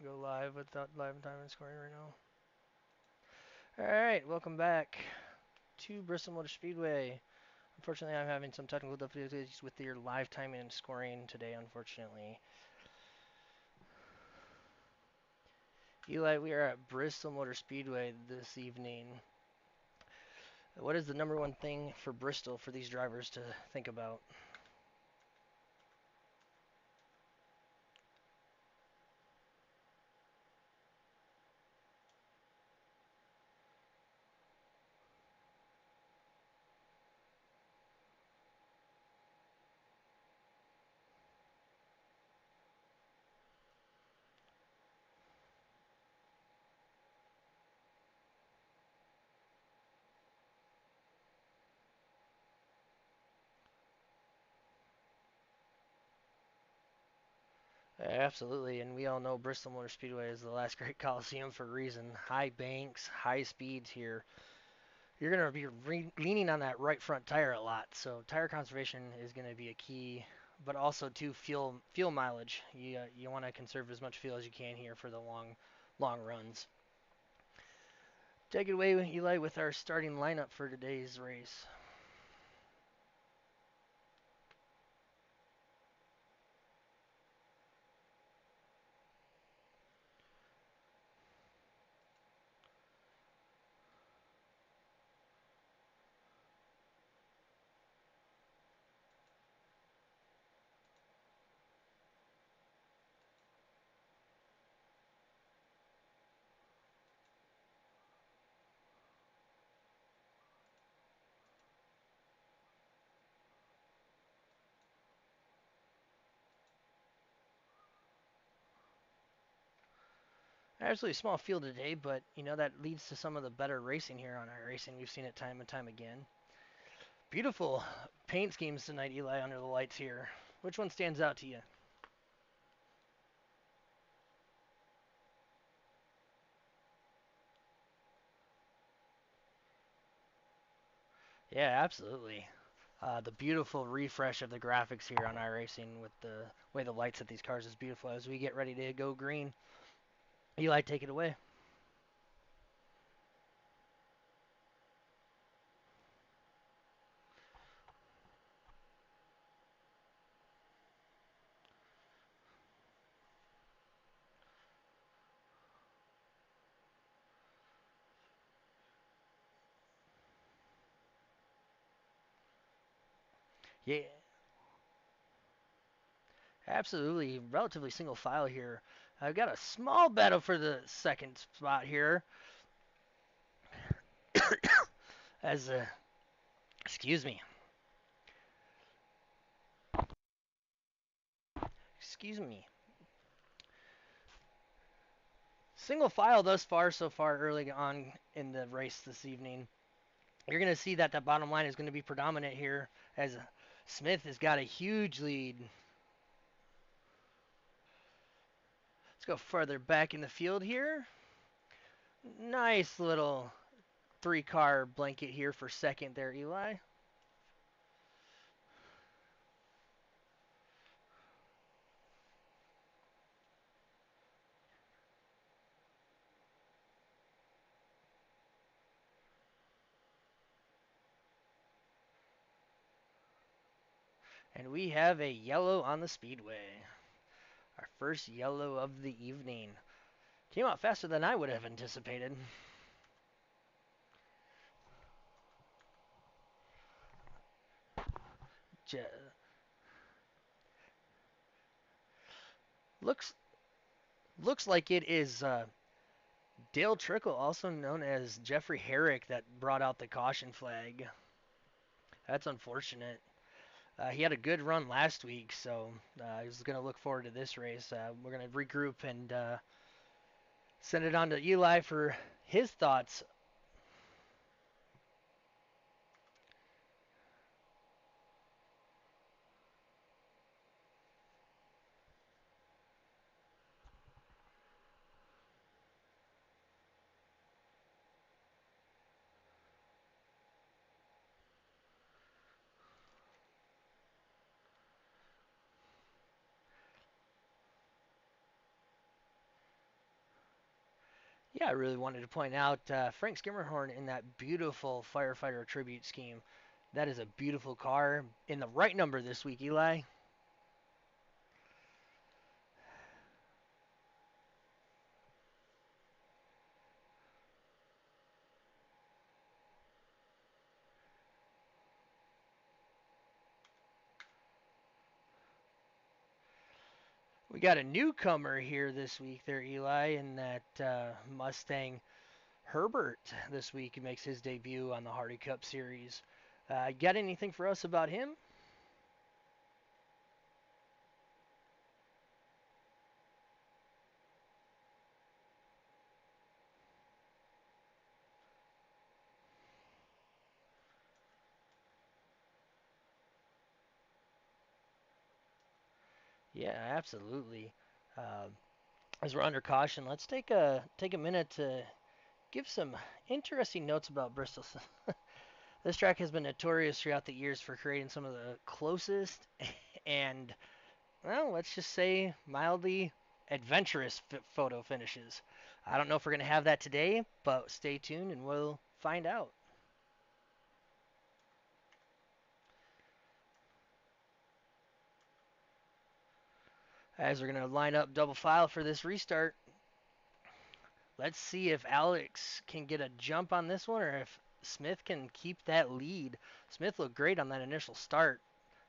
Go live without live time and scoring right now. Alright, welcome back to Bristol Motor Speedway. Unfortunately, I'm having some technical difficulties with your live timing and scoring today, unfortunately. Eli, we are at Bristol Motor Speedway this evening. What is the number one thing for Bristol for these drivers to think about? Absolutely, and we all know Bristol Motor Speedway is the last great coliseum for a reason. High banks, high speeds here. You're going to be leaning on that right front tire a lot, so tire conservation is going to be a key, but also to fuel mileage. You want to conserve as much fuel as you can here for the long runs. Take it away, Eli, with our starting lineup for today's race. Absolutely small field today, but that leads to some of the better racing here on our racing. We've seen it time and time again. Beautiful paint schemes tonight, Eli, under the lights here. Which one stands out to you? Yeah, absolutely. The beautiful refresh of the graphics here on iRacing with the way the lights hit these cars is beautiful as we get ready to go green. Eli, take it away. Yeah, absolutely. Relatively single file here. I've got a small battle for the second spot here. As excuse me, excuse me. Single file thus far, so far early on in the race this evening. You're going to see that bottom line is going to be predominant here as Smith has got a huge lead. Let's go further back in the field here. Nice little three-car blanket here for second there, Eli. And we have a yellow on the speedway. Our first yellow of the evening. Came out faster than I would have anticipated. Je- looks looks like it is Dale Trickle, also known as Jeffrey Herrick, that brought out the caution flag. That's unfortunate. He had a good run last week, so I was going to look forward to this race. We're going to regroup and send it on to Eli for his thoughts. Yeah, I really wanted to point out Frank Skimmerhorn in that beautiful firefighter tribute scheme. That is a beautiful car in the right number this week, Eli. We got a newcomer here this week, there, Eli, in that Mustang Herbert this week. He makes his debut on the Hardy Cup Series. Got anything for us about him? Yeah, absolutely. Uh, as we're under caution, let's take a minute to give some interesting notes about Bristol. This track has been notorious throughout the years for creating some of the closest and, well, let's just say mildly adventurous photo finishes. I don't know if we're going to have that today, but stay tuned and we'll find out. As we're going to line up double file for this restart, let's see if Alex can get a jump on this one or if Smith can keep that lead. Smith looked great on that initial start.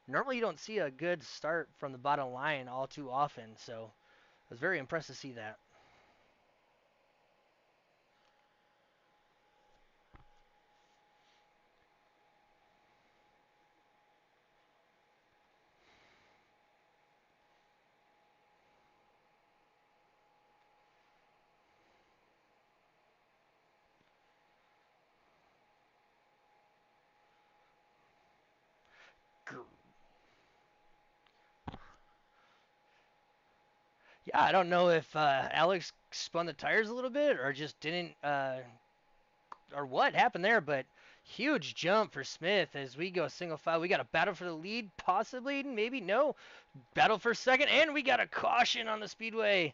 Normally, you don't see a good start from the bottom line all too often, so I was very impressed to see that. Yeah, I don't know if Alex spun the tires a little bit or just didn't, or what happened there, but huge jump for Smith as we go single file. We got a battle for the lead, possibly, maybe no. Battle for second, and we got a caution on the speedway.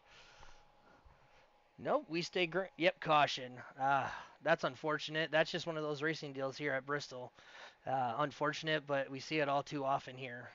Nope, we stay great. Yep, caution. That's unfortunate. That's just one of those racing deals here at Bristol. Unfortunate, but we see it all too often here.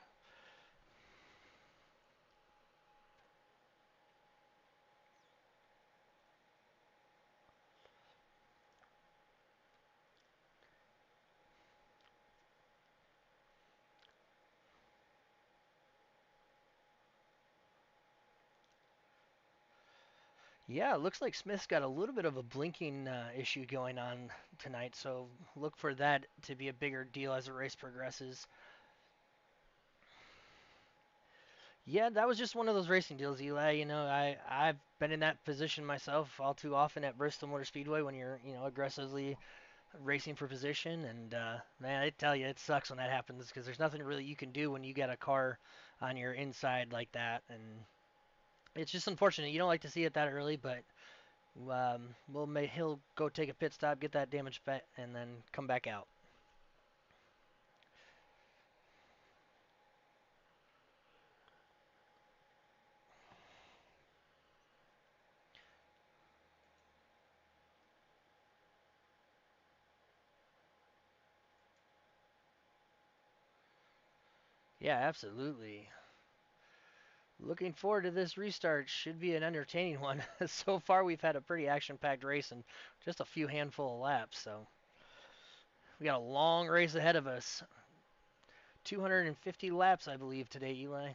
Yeah, it looks like Smith's got a little bit of a blinking issue going on tonight, so look for that to be a bigger deal as the race progresses. Yeah, that was just one of those racing deals, Eli. I've been in that position myself all too often at Bristol Motor Speedway when you're aggressively racing for position, and man, I tell you, it sucks when that happens because there's nothing really you can do when you get a car on your inside like that, and it's just unfortunate. You don't like to see it that early, but he'll go take a pit stop, get that damage bet, and then come back out. Yeah, absolutely. Looking forward to this restart. Should be an entertaining one. So far, we've had a pretty action-packed race and just a few handful of laps. So we got a long race ahead of us. 250 laps, I believe, today, Eli.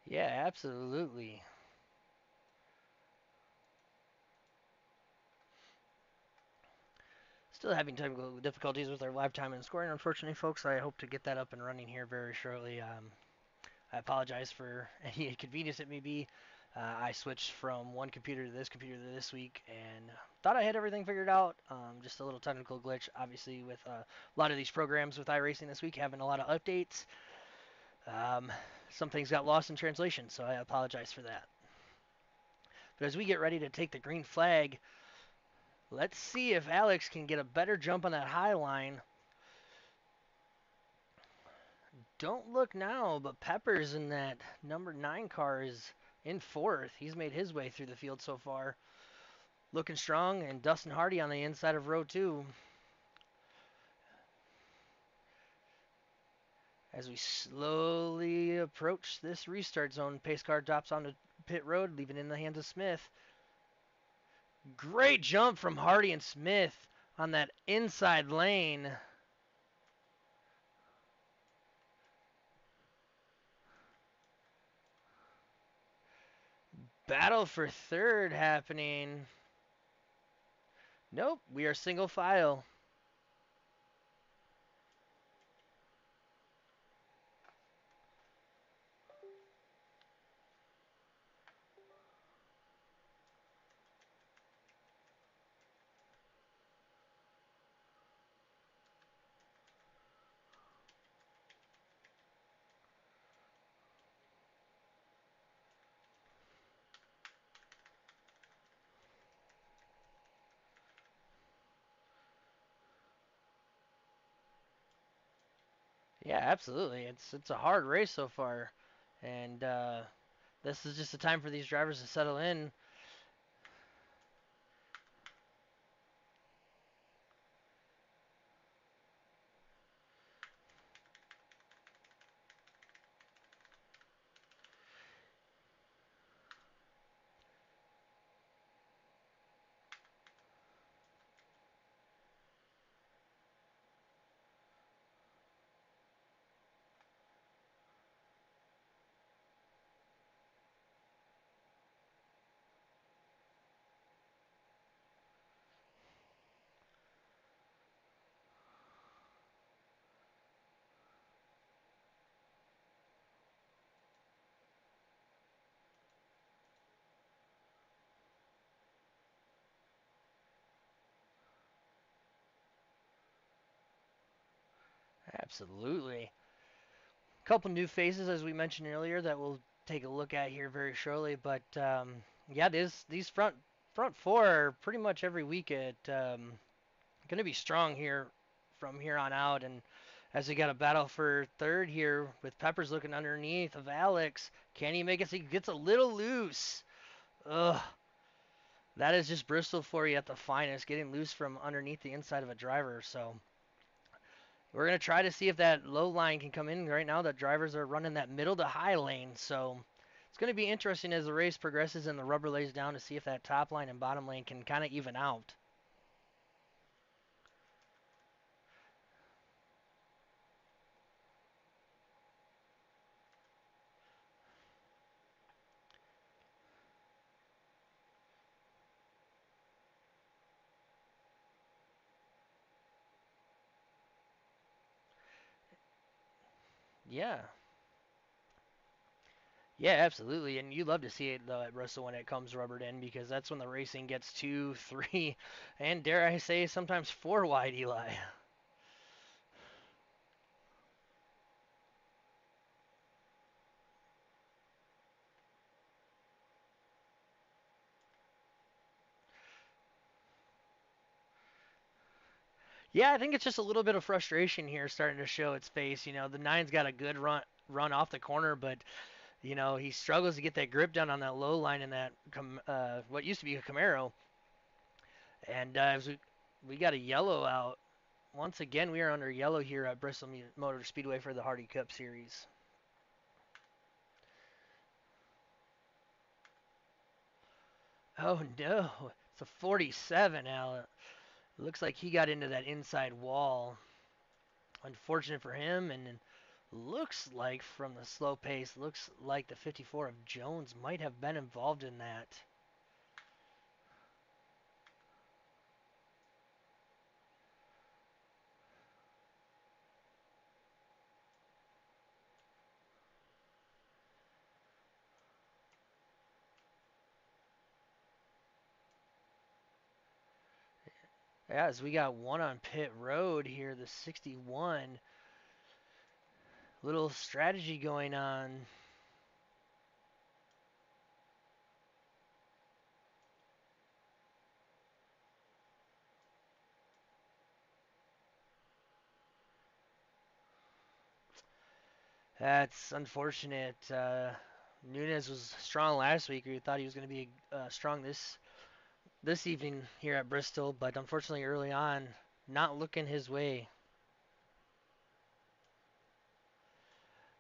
Yeah, absolutely. Still having technical difficulties with our live time and scoring, unfortunately, folks. I hope to get that up and running here very shortly. I apologize for any inconvenience it may be. I switched from one computer to this computer this week, and thought I had everything figured out. Just a little technical glitch, obviously, with a lot of these programs with iRacing this week having a lot of updates. Um, some things got lost in translation, so I apologize for that. But as we get ready to take the green flag, let's see if Alex can get a better jump on that high line. Don't look now, but Peppers in that number 9 car is in fourth. He's made his way through the field so far. Looking strong, and Dustin Hardee on the inside of row 2. As we slowly approach this restart zone, pace car drops onto pit road, leaving it in the hands of Smith. Great jump from Hardee and Smith on that inside lane. Battle for third happening. Nope, we are single file. Yeah, absolutely. It's a hard race so far, and this is just the time for these drivers to settle in. Absolutely. A couple new faces, as we mentioned earlier, that we'll take a look at here very shortly. But yeah, these front four are pretty much every week at going to be strong here from here on out. And as we got a battle for third here with Peppers looking underneath of Alex, can he make it so he gets a little loose? Ugh. That is just Bristol for you at the finest, getting loose from underneath the inside of a driver. So we're going to try to see if that low line can come in. Right now, the drivers are running that middle to high lane. So it's going to be interesting as the race progresses and the rubber lays down to see if that top line and bottom lane can kind of even out. Yeah. Yeah, absolutely. And you love to see it though at Bristol when it comes rubbered in because that's when the racing gets 2, 3, and dare I say sometimes 4 wide, Eli. Yeah, I think it's just a little bit of frustration here starting to show its face. You know, the nine's got a good run off the corner, but you know he struggles to get that grip down on that low line in that what used to be a Camaro. And as we got a yellow out once again, we are under yellow here at Bristol Motor Speedway for the Hardee Cup Series. Oh no, it's a 47, Alan. It looks like he got into that inside wall. Unfortunate for him, and looks like from the slow pace, looks like the 54 of Jones might have been involved in that. Yeah, as we got one on pit road here, the 61. Little strategy going on. That's unfortunate. Nunez was strong last week. We thought he was going to be strong this evening here at Bristol, but unfortunately early on, not looking his way.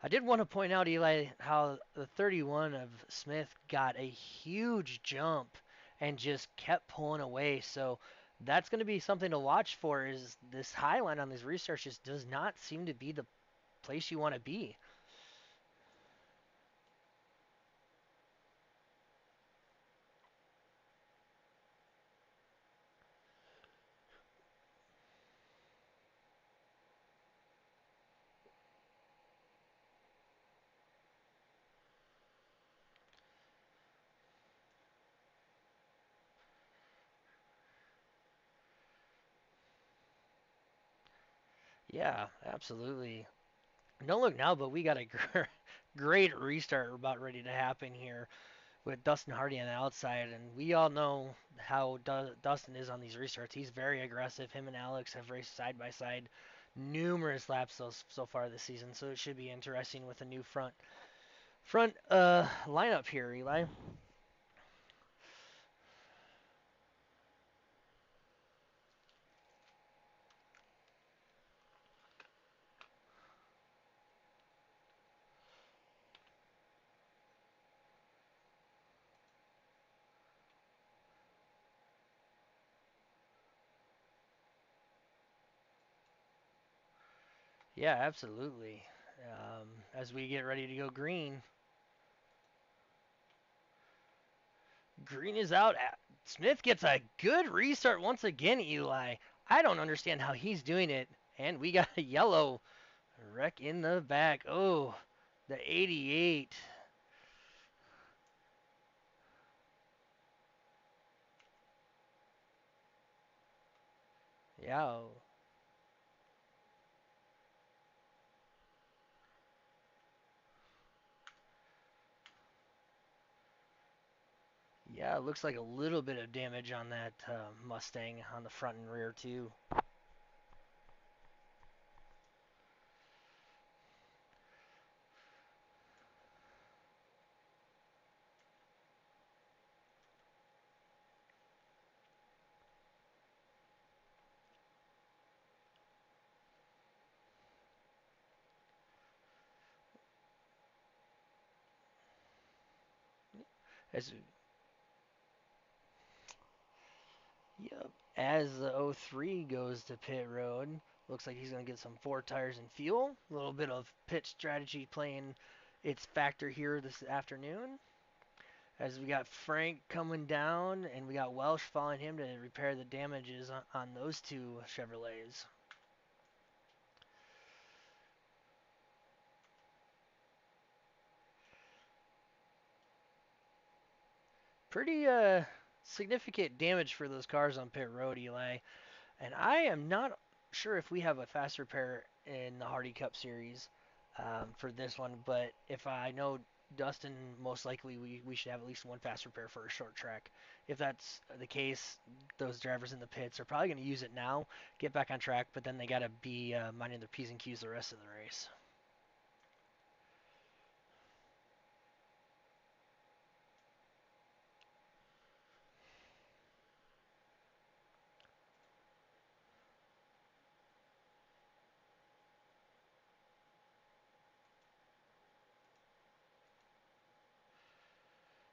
I did want to point out, Eli, how the 31 of Smith got a huge jump and just kept pulling away. So that's going to be something to watch for. Is this high line on these restarts just does not seem to be the place you want to be. Yeah, absolutely. Don't look now, but we got a great restart about ready to happen here with Dustin Hardee on the outside, and we all know how Dustin is on these restarts. He's very aggressive. Him and Alex have raced side by side numerous laps so far this season, so it should be interesting with a new front lineup here, Eli. Yeah, absolutely. As we get ready to go green, green is out. Smith gets a good restart once again, Eli. I don't understand how he's doing it. And we got a yellow wreck in the back. Oh, the 88. Yeah. Yeah, it looks like a little bit of damage on that Mustang on the front and rear, too. As Yep. As the 03 goes to pit road, looks like he's going to get some four tires and fuel. A little bit of pit strategy playing its factor here this afternoon. As we got Frank coming down and we got Welsh following him to repair the damages on those two Chevrolets. Pretty significant damage for those cars on pit road, Eli. And I am not sure if we have a fast repair in the Hardy Cup series for this one, but if I know Dustin, most likely we should have at least one fast repair for a short track. If that's the case, those drivers in the pits are probably going to use it now, get back on track, but then they got to be minding their P's and Q's the rest of the race.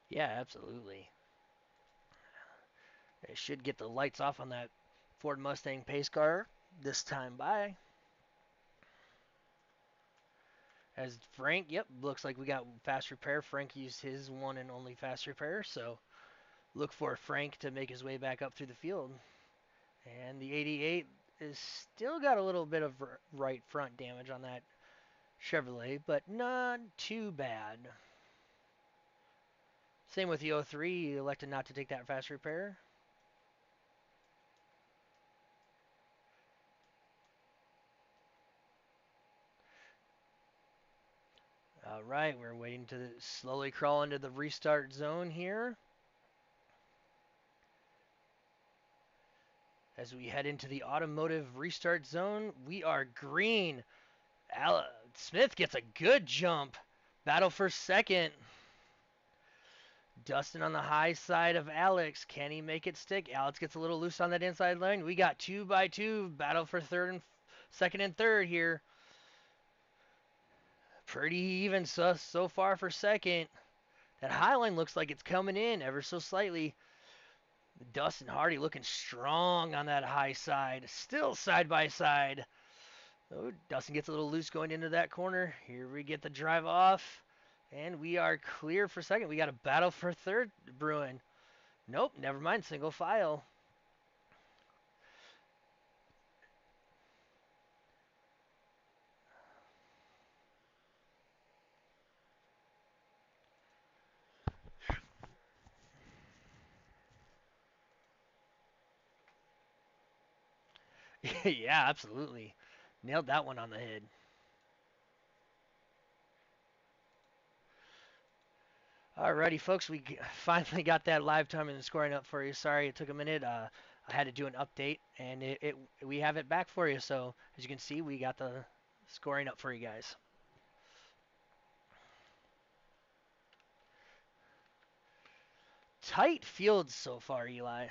Yeah, absolutely. They should get the lights off on that Ford Mustang pace car this time by. As Frank, yep, looks like we got fast repair. Frank used his one and only fast repair, so look for Frank to make his way back up through the field. And the 88 is still got a little bit of right front damage on that Chevrolet, but not too bad. Same with the 03, he elected not to take that fast repair. All right, we're waiting to slowly crawl into the restart zone here as we head into the automotive restart zone. We are green. Smith gets a good jump. Battle for second. Dustin on the high side of Alex. Can he make it stick? Alex gets a little loose on that inside lane. We got 2x2. Battle for second and third here. Pretty even so far for second. That high line looks like it's coming in ever so slightly. Dustin Hardee looking strong on that high side. Still side by side. Oh, Dustin gets a little loose going into that corner. Here we get the drive off. And we are clear for second. We got a battle for third brewing. Nope, never mind. Single file. Yeah, absolutely. Nailed that one on the head. Alrighty, folks, we finally got that live time and scoring up for you. Sorry it took a minute. I had to do an update, and we have it back for you. So as you can see, we got the scoring up for you guys. Tight fields so far, Eli.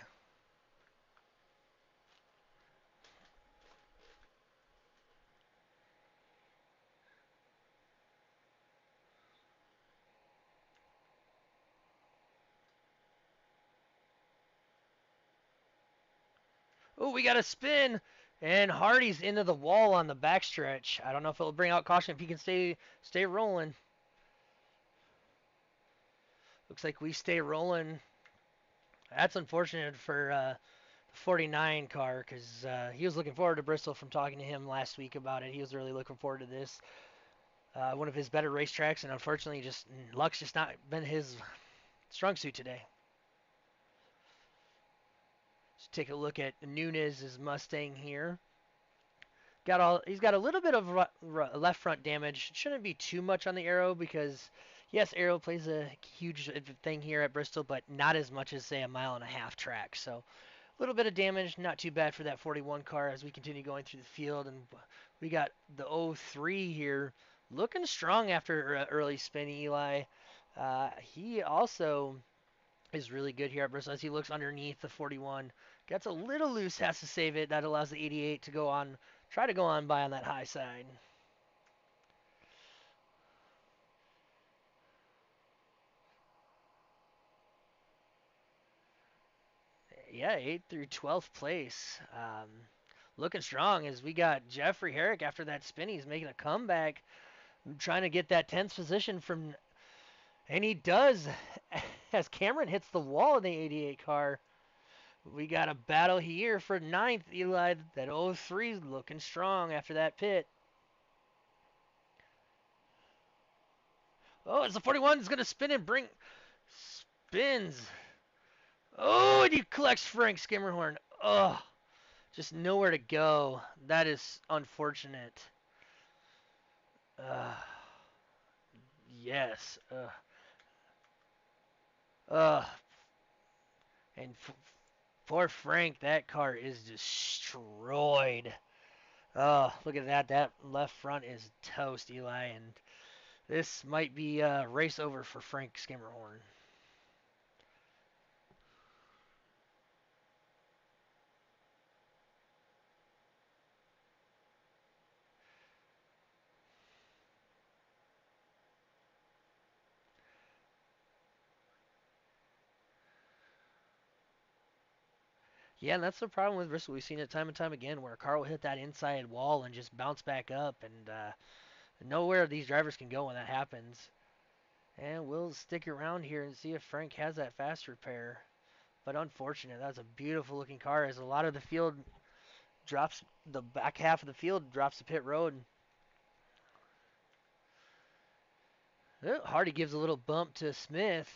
Oh, we got a spin, and Hardy's into the wall on the backstretch. I don't know if it'll bring out caution if he can stay rolling. Looks like we stay rolling. That's unfortunate for the 49 car because he was looking forward to Bristol from talking to him last week about it. He was really looking forward to this. One of his better racetracks, and unfortunately, just luck's just not been his strong suit today. Let's take a look at Nunez's Mustang here. He's got a little bit of left front damage. Shouldn't be too much on the aero because yes, aero plays a huge thing here at Bristol, but not as much as say a mile and a half track. So a little bit of damage, not too bad for that 41 car as we continue going through the field. And we got the 03 here looking strong after early spin, Eli. He also is really good here at Bristol as he looks underneath the 41. Gets a little loose, has to save it. That allows the 88 to go on, try to go on by on that high side. Yeah, 8th through 12th place. Looking strong as we got Jeffrey Herrick after that spin. He's making a comeback, trying to get that 10th position from, and he does as Cameron hits the wall in the 88 car. We got a battle here for 9th, Eli. That 03 looking strong after that pit. Oh, it's the 41 is going to spin and bring spins. Oh, and he collects Frank Skimmerhorn. Oh, just nowhere to go. That is unfortunate. Uh, yes. Uh, and for Frank, that car is destroyed. Oh, look at that. That left front is toast, Eli. And this might be a race over for Frank Skimmerhorn. Yeah, and that's the problem with Bristol. We've seen it time and time again where a car will hit that inside wall and just bounce back up, and nowhere these drivers can go when that happens. And we'll stick around here and see if Frank has that fast repair. But unfortunate, that's a beautiful looking car as a lot of the field drops, the back half of the field drops the pit road. Hardy gives a little bump to Smith.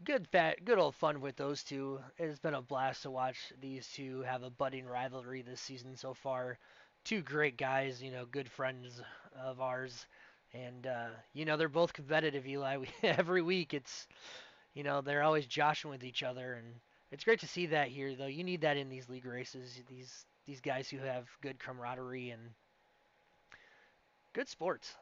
Good old fun with those two. It's been a blast to watch these two have a budding rivalry this season so far. two great guys, good friends of ours. And, they're both competitive, Eli. Every week they're always joshing with each other. And it's great to see that here, though. You need that in these league races, these guys who have good camaraderie and good sports.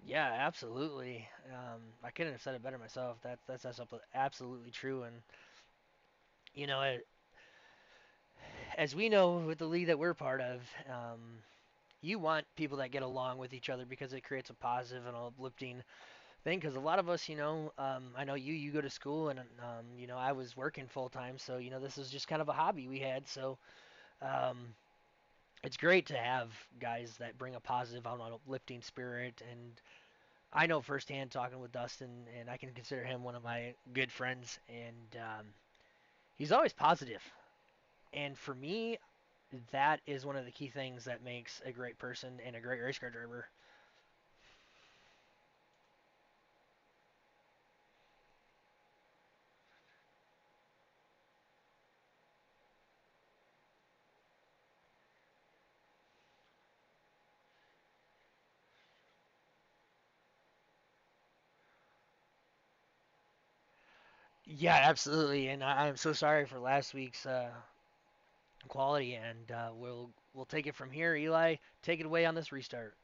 Yeah, absolutely. I couldn't have said it better myself. That's absolutely true. And you know, it, as we know with the league that we're part of, you want people that get along with each other because it creates a positive and uplifting thing. Because a lot of us, I know you go to school, and I was working full time, so this is just kind of a hobby we had. So um, it's great to have guys that bring a positive, uplifting spirit. And I know firsthand talking with Dustin, and I can consider him one of my good friends, and he's always positive. And for me, that is one of the key things that makes a great person and a great race car driver. Yeah, absolutely. And I'm so sorry for last week's quality, and we'll take it from here. Eli, take it away on this restart.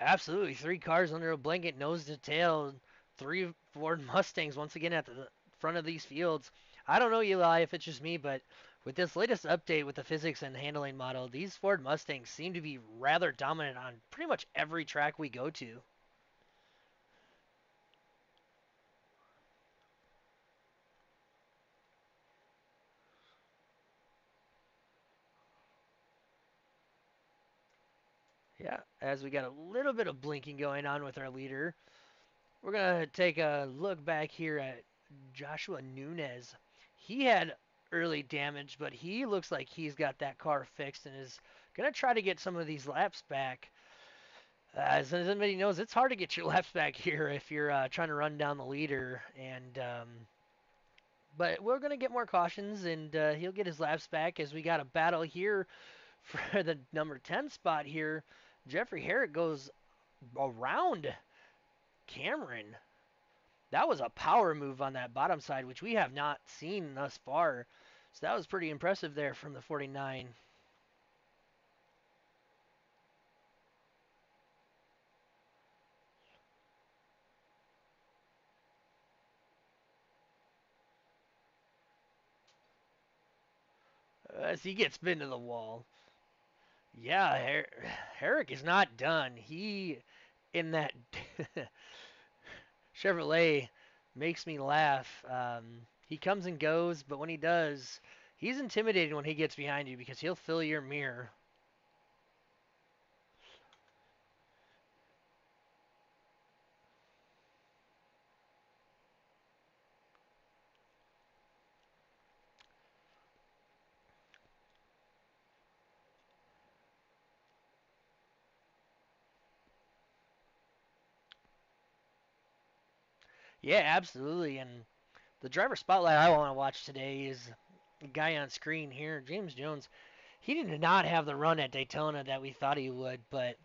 Absolutely, three cars under a blanket, nose to tail, three Ford Mustangs once again at the front of these fields. I don't know, Eli, if it's just me, but with this latest update with the physics and handling model, these Ford Mustangs seem to be rather dominant on pretty much every track we go to. Yeah, as we got a little bit of blinking going on with our leader, we're going to take a look back here at Joshua Nunez. He had early damage, but he looks like he's got that car fixed and is going to try to get some of these laps back. As anybody knows, it's hard to get your laps back here if you're trying to run down the leader. And but we're going to get more cautions, and he'll get his laps back as we got a battle here for the number 10 spot here. Jeffrey Herrick goes around Cameron. That was a power move on that bottom side, which we have not seen thus far. So that was pretty impressive there from the 49. As he gets pinned to the wall. Yeah, Herrick is not done. He, in that Chevrolet, makes me laugh. He comes and goes, but when he does, he's intimidating when he gets behind you because he'll fill your mirror. Yeah, absolutely. And the driver spotlight I want to watch today is the guy on screen here, James Jones. He did not have the run at Daytona that we thought he would, but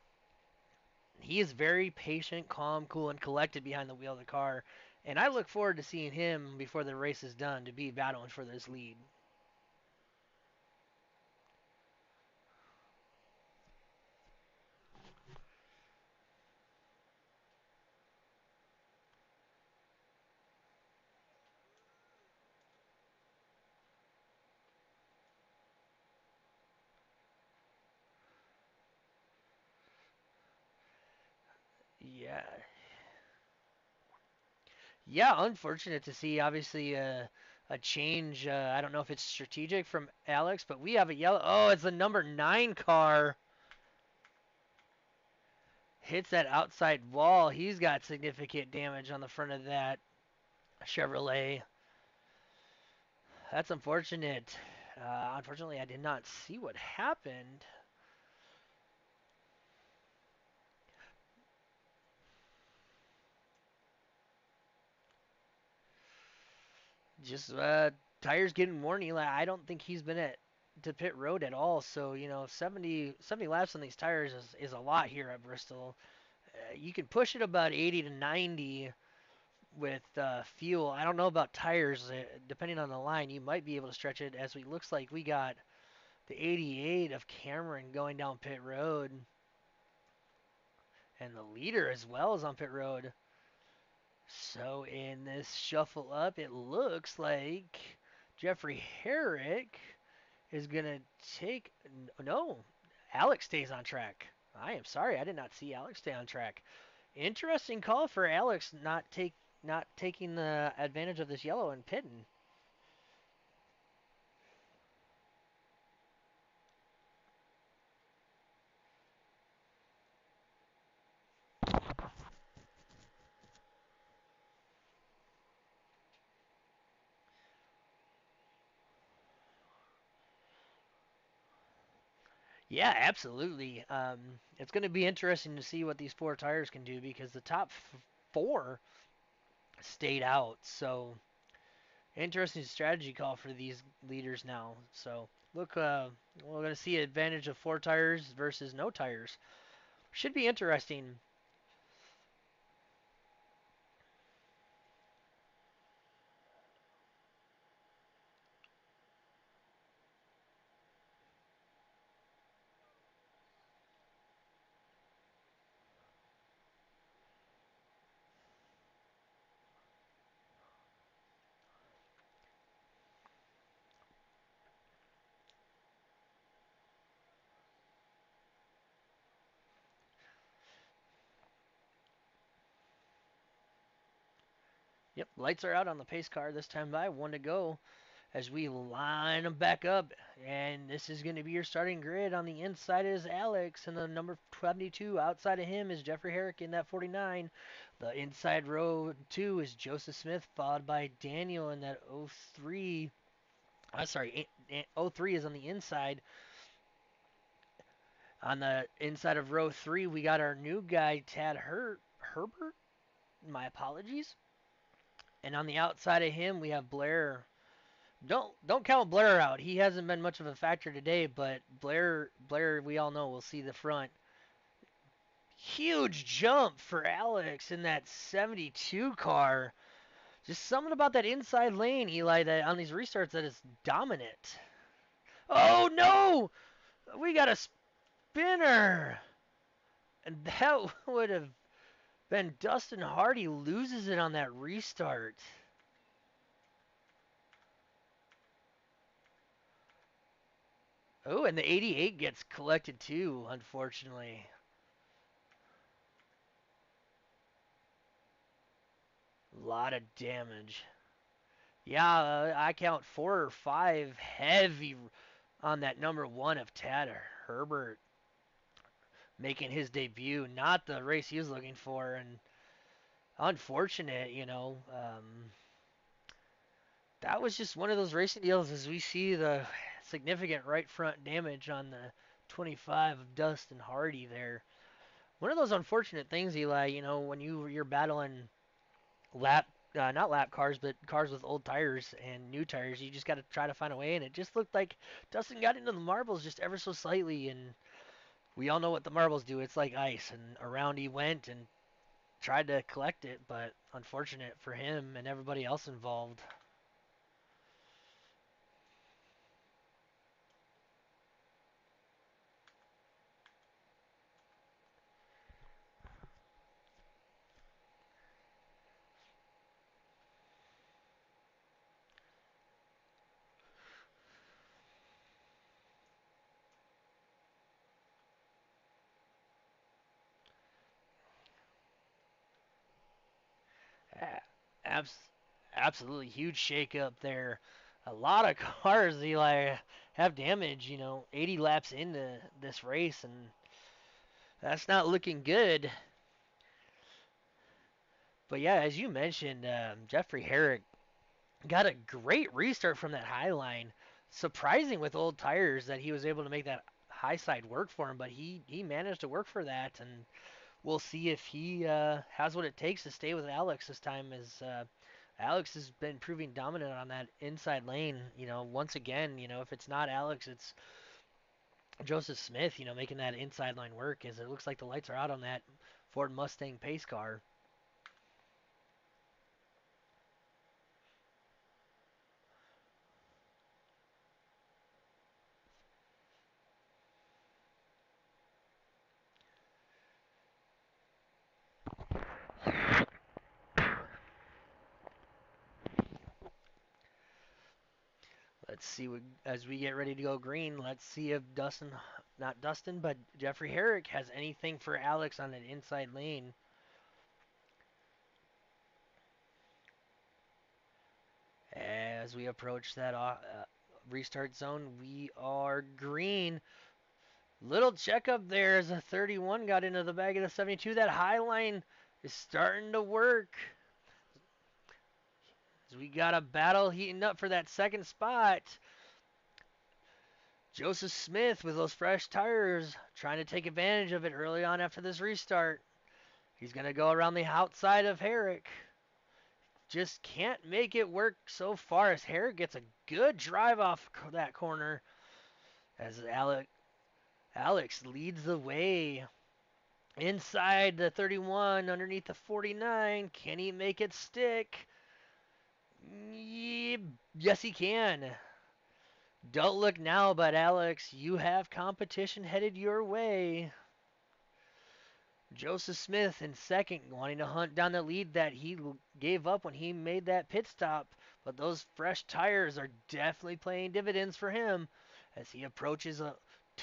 he is very patient, calm, cool, and collected behind the wheel of the car. And I look forward to seeing him before the race is done to be battling for this lead. Yeah. Yeah, unfortunate to see. Obviously, a change. I don't know if it's strategic from Alex, but we have a yellow. Oh, it's the number 9 car. Hits that outside wall. He's got significant damage on the front of that Chevrolet. That's unfortunate. Unfortunately, I did not see what happened. Just tires getting worn. Eli, I don't think he's been at to pit road at all. So 70 laps on these tires is a lot here at Bristol. You can push it about 80 to 90 with fuel. I don't know about tires. Depending on the line, you might be able to stretch it. As we looks like we got the 88 of Cameron going down pit road, and the leader as well is on pit road. So in this shuffle up, it looks like Jeffrey Herrick is gonna take. No, Alex stays on track. I am sorry, I did not see Alex stay on track. Interesting call for Alex not taking the advantage of this yellow and pitting. Yeah, absolutely. It's going to be interesting to see what these 4 tires can do because the top 4 stayed out. So interesting strategy call for these leaders now. So look, we're going to see an advantage of 4 tires versus no tires. Should be interesting. Yep, lights are out on the pace car this time by. 1 to go as we line them back up. And this is going to be your starting grid. On the inside is Alex, and the number 22 outside of him is Jeffrey Herrick in that 49. The inside row 2 is Joseph Smith, followed by Daniel in that 03. Sorry, 03 is on the inside. On the inside of row 3, we got our new guy, Herbert. My apologies. And on the outside of him, we have Blair. Don't count Blair out. He hasn't been much of a factor today, but Blair we all know will see the front. Huge jump for Alex in that 72 car. Just something about that inside lane, Eli, that on these restarts that is dominant. Oh no! We got a spinner. And that would have been Dustin Hardee loses it on that restart. Oh, and the 88 gets collected too, unfortunately. A lot of damage. Yeah, I count 4 or 5 heavy on that number 1 of Tad Herbert making his debut. Not the race he was looking for, and unfortunate, that was just one of those racing deals as we see the significant right front damage on the 25 of Dustin Hardee there. One of those unfortunate things, Eli, when you're battling lap not lap cars, but cars with old tires and new tires. You just got to try to find a way, and it just looked like Dustin got into the marbles just ever so slightly, and we all know what the marbles do. It's like ice, and around he went and tried to collect it, but unfortunate for him and everybody else involved. Abs- Absolutely huge shakeup there. A lot of cars, Eli, have damage. 80 laps into this race, and that's not looking good. But yeah, as you mentioned, Jeffrey Herrick got a great restart from that high line. Surprising with old tires that he was able to make that high side work for him, but he managed to work for that, and we'll see if he has what it takes to stay with Alex this time. As Alex has been proving dominant on that inside lane. Once again, if it's not Alex, it's Joseph Smith. Making that inside line work, as it looks like the lights are out on that Ford Mustang pace car. Let's see as we get ready to go green. Let's see if not Dustin, but Jeffrey Herrick has anything for Alex on an inside lane. As we approach that restart zone, we are green. Little checkup there as a 31 got into the back of the 72. That high line is starting to work. As we got a battle heating up for that second spot. Joseph Smith with those fresh tires trying to take advantage of it early on after this restart. He's going to go around the outside of Herrick. Just can't make it work so far as Herrick gets a good drive off that corner as Alex leads the way inside the 31 underneath the 49. Can he make it stick? Yes, he can. Don't look now, but Alex, you have competition headed your way. Joseph Smith in second, wanting to hunt down the lead that he gave up when he made that pit stop. But those fresh tires are definitely paying dividends for him as he approaches a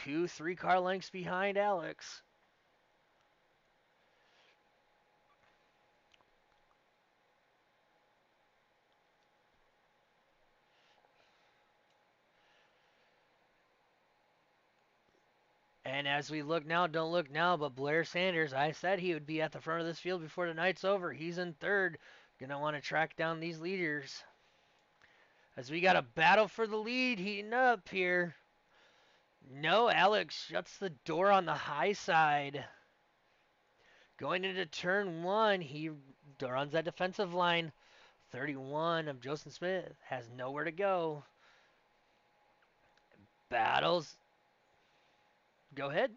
2-3 car lengths behind Alex. And as we look now, don't look now, but Blair Sanders, I said he would be at the front of this field before the night's over. He's in third. Gonna want to track down these leaders. As we got a battle for the lead heating up here. No, Alex shuts the door on the high side. Going into turn one, he runs that defensive line. 31 of Joseph Smith has nowhere to go. Battles. Go ahead.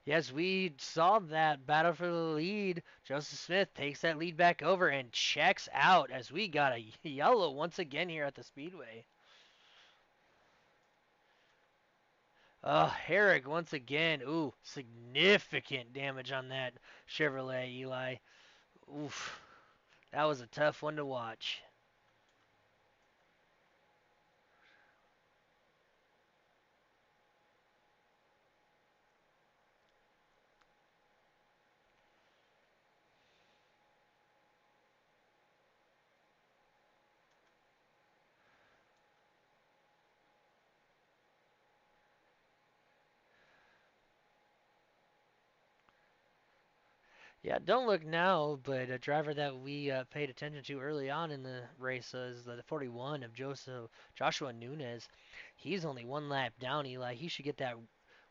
Yes, we saw that battle for the lead. Joseph Smith takes that lead back over and checks out as we got a yellow once again here at the Speedway. Herrick once again. Ooh, significant damage on that Chevrolet, Eli. Oof, that was a tough one to watch. Yeah, don't look now, but a driver that we paid attention to early on in the race is the 41 of Joshua Nunez. He's only one lap down, Eli. He should get that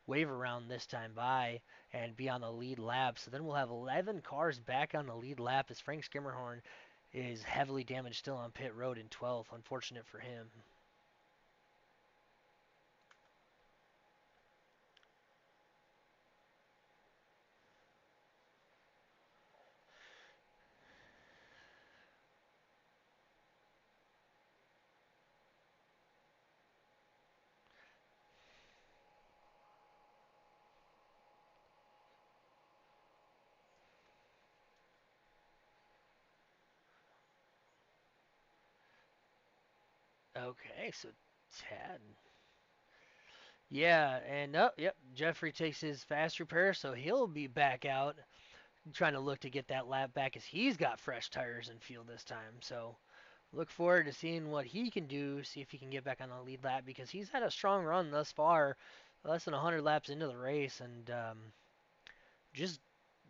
wave around this time by and be on the lead lap. So then we'll have 11 cars back on the lead lap as Frank Skimmerhorn is heavily damaged still on pit road in 12th. Unfortunate for him. Okay, so 10. Yeah, and oh, yep, Jeffrey takes his fast repair, so he'll be back out trying to look to get that lap back as he's got fresh tires in field this time. So look forward to seeing what he can do, see if he can get back on the lead lap because he's had a strong run thus far, less than 100 laps into the race, and just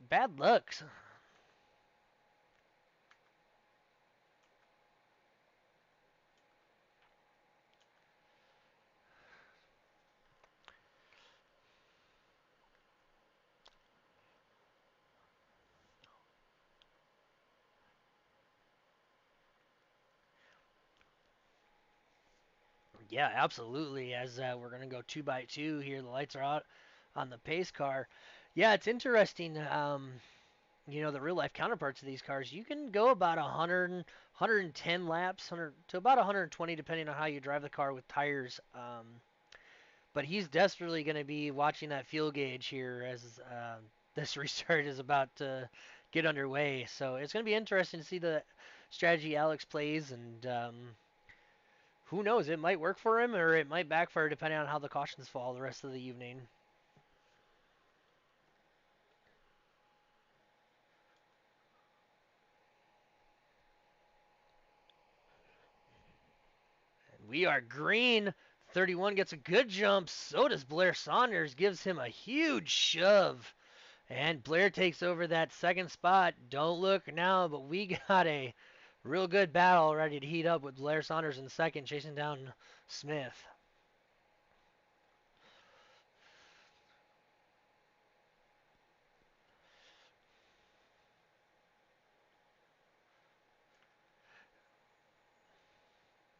bad luck. Yeah, absolutely. As we're going to go two by two here, the lights are out on the pace car. Yeah, it's interesting. The real life counterparts of these cars, you can go about 100, 110 laps, 100 to about 120, depending on how you drive the car with tires. But he's desperately going to be watching that fuel gauge here as this restart is about to get underway. So it's going to be interesting to see the strategy Alex plays, and who knows, it might work for him or it might backfire depending on how the cautions fall the rest of the evening. And we are green. 31 gets a good jump. So does Blair Saunders. Gives him a huge shove. And Blair takes over that second spot. Don't look now, but we got a real good battle ready to heat up with Blair Saunders in second, chasing down Smith.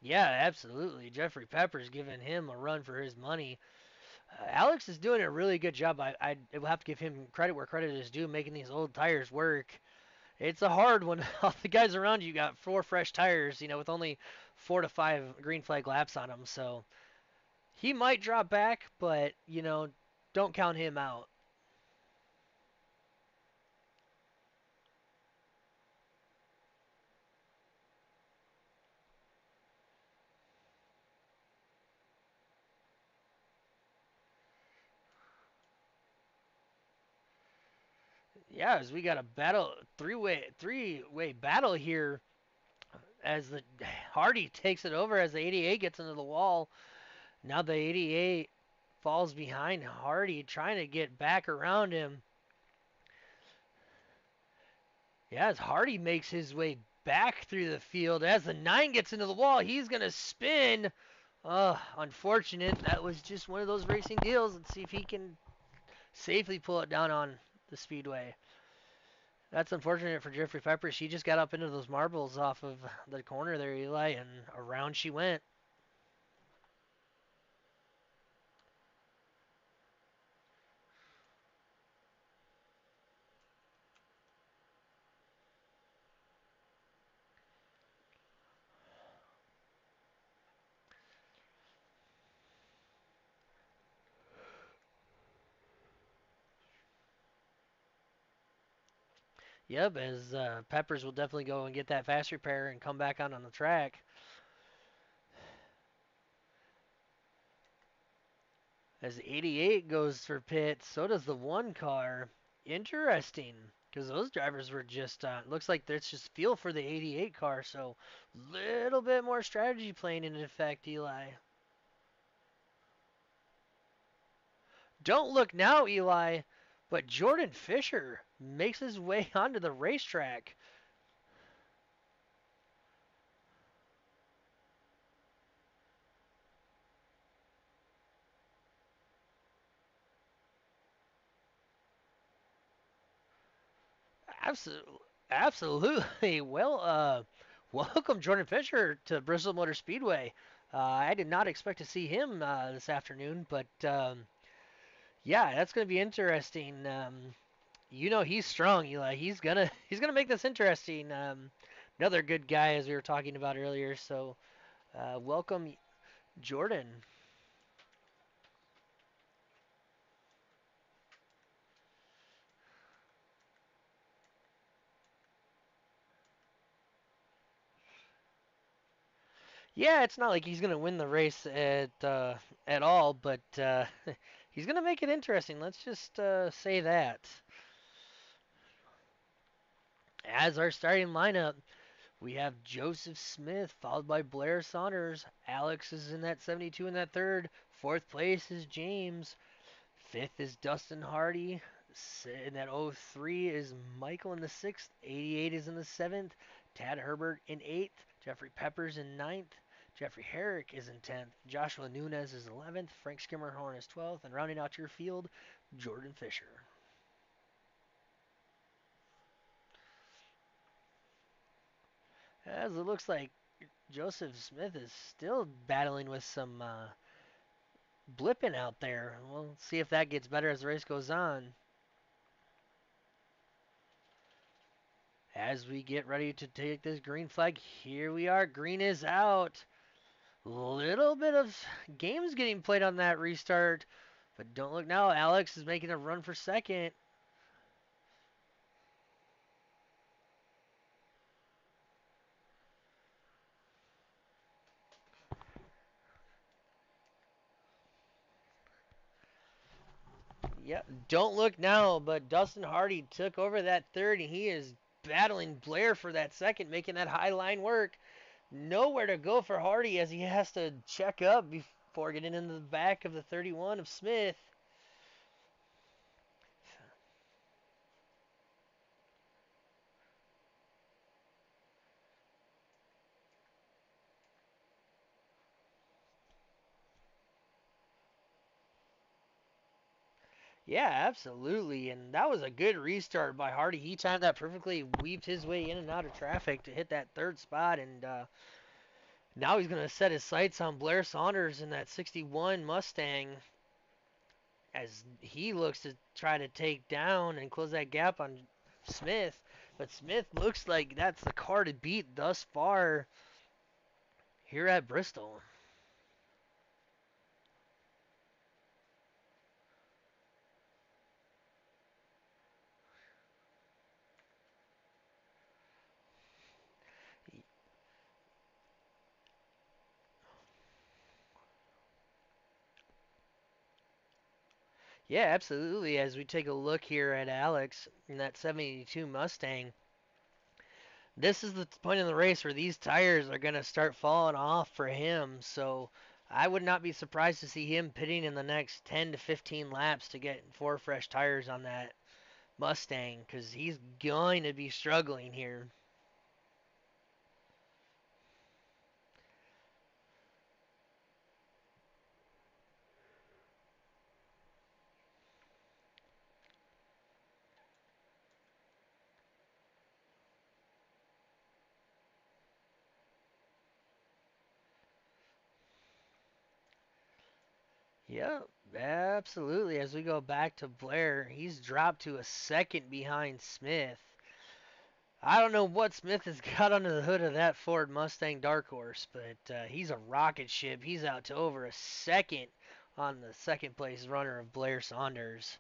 Yeah, absolutely. Jeffrey Pepper's giving him a run for his money. Alex is doing a really good job. I will have to give him credit where credit is due, making these old tires work. It's a hard one. All the guys around you got four fresh tires, with only 4 to 5 green flag laps on them. So he might drop back, but don't count him out. Yeah, as we got a battle, three-way battle here, as the Hardee takes it over as the 88 gets into the wall. Now the 88 falls behind Hardee, trying to get back around him. Yeah, as Hardee makes his way back through the field, as the 9 gets into the wall, he's gonna spin. Unfortunate. That was just one of those racing deals. Let's see if he can safely pull it down on the speedway. That's unfortunate for Jeffrey Pepper. She just got up into those marbles off of the corner there, Eli, and around she went. Yep, as Peppers will definitely go and get that fast repair and come back on the track. As 88 goes for pit, so does the one car. Interesting, because those drivers were just, looks like there's just feel for the 88 car, so little bit more strategy playing in effect, Eli. Don't look now, Eli, but Jordan Fisher makes his way onto the racetrack. Absolutely, absolutely. Well, welcome Jordan Fisher to Bristol Motor Speedway. I did not expect to see him this afternoon, but yeah, that's going to be interesting. He's strong, Eli. He's gonna make this interesting. Another good guy, as we were talking about earlier. So, welcome, Jordan. Yeah, it's not like he's gonna win the race at all, but he's gonna make it interesting. Let's just say that. As our starting lineup, we have Joseph Smith, followed by Blair Saunders. Alex is in that 72 in that third. Fourth place is James. Fifth is Dustin Hardee. In that 03 is Michael in the sixth. 88 is in the seventh. Tad Herbert in eighth. Jeffrey Peppers in ninth. Jeffrey Herrick is in 10th. Joshua Nunez is 11th. Frank Skimmerhorn is 12th. And rounding out your field, Jordan Fisher. As it looks like Joseph Smith is still battling with some blipping out there. We'll see if that gets better as the race goes on. As we get ready to take this green flag, here we are. Green is out. Little bit of games getting played on that restart. But don't look now. Alex is making a run for second. Yep. Don't look now, but Dustin Hardee took over that third, and he is battling Blair for that second, making that high line work. Nowhere to go for Hardee as he has to check up before getting into the back of the 31 of Smith. Yeah, absolutely. And that was a good restart by Hardy. He timed that perfectly, weaved his way in and out of traffic to hit that third spot. And now he's going to set his sights on Blair Saunders in that 61 Mustang as he looks to try to take down and close that gap on Smith. But Smith looks like that's the car to beat thus far here at Bristol. Yeah, absolutely. As we take a look here at Alex in that 72 Mustang, this is the point in the race where these tires are going to start falling off for him. So I would not be surprised to see him pitting in the next 10 to 15 laps to get four fresh tires on that Mustang because he's going to be struggling here. Yep, absolutely. As we go back to Blair, he's dropped to a second behind Smith. I don't know what Smith has got under the hood of that Ford Mustang Dark Horse, but he's a rocket ship. He's out to over a second on the second place runner of Blair Saunders.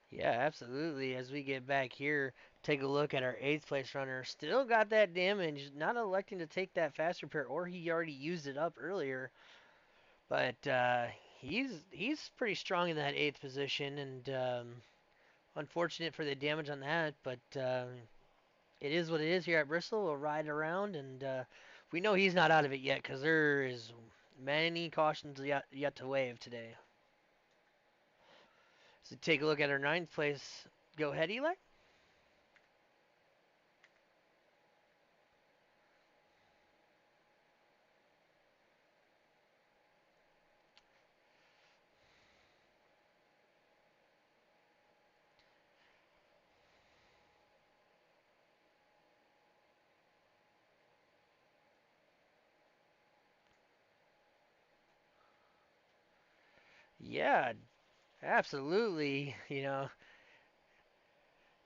Yeah, absolutely. As we get back here, take a look at our eighth place runner. Still got that damage, not electing to take that fast repair, or he already used it up earlier. But he's pretty strong in that eighth position, and unfortunate for the damage on that. But it is what it is here at Bristol. We'll ride around, and we know he's not out of it yet because there is many cautions yet to wave today. So take a look at our ninth place. Go ahead, Eli. Yeah, absolutely.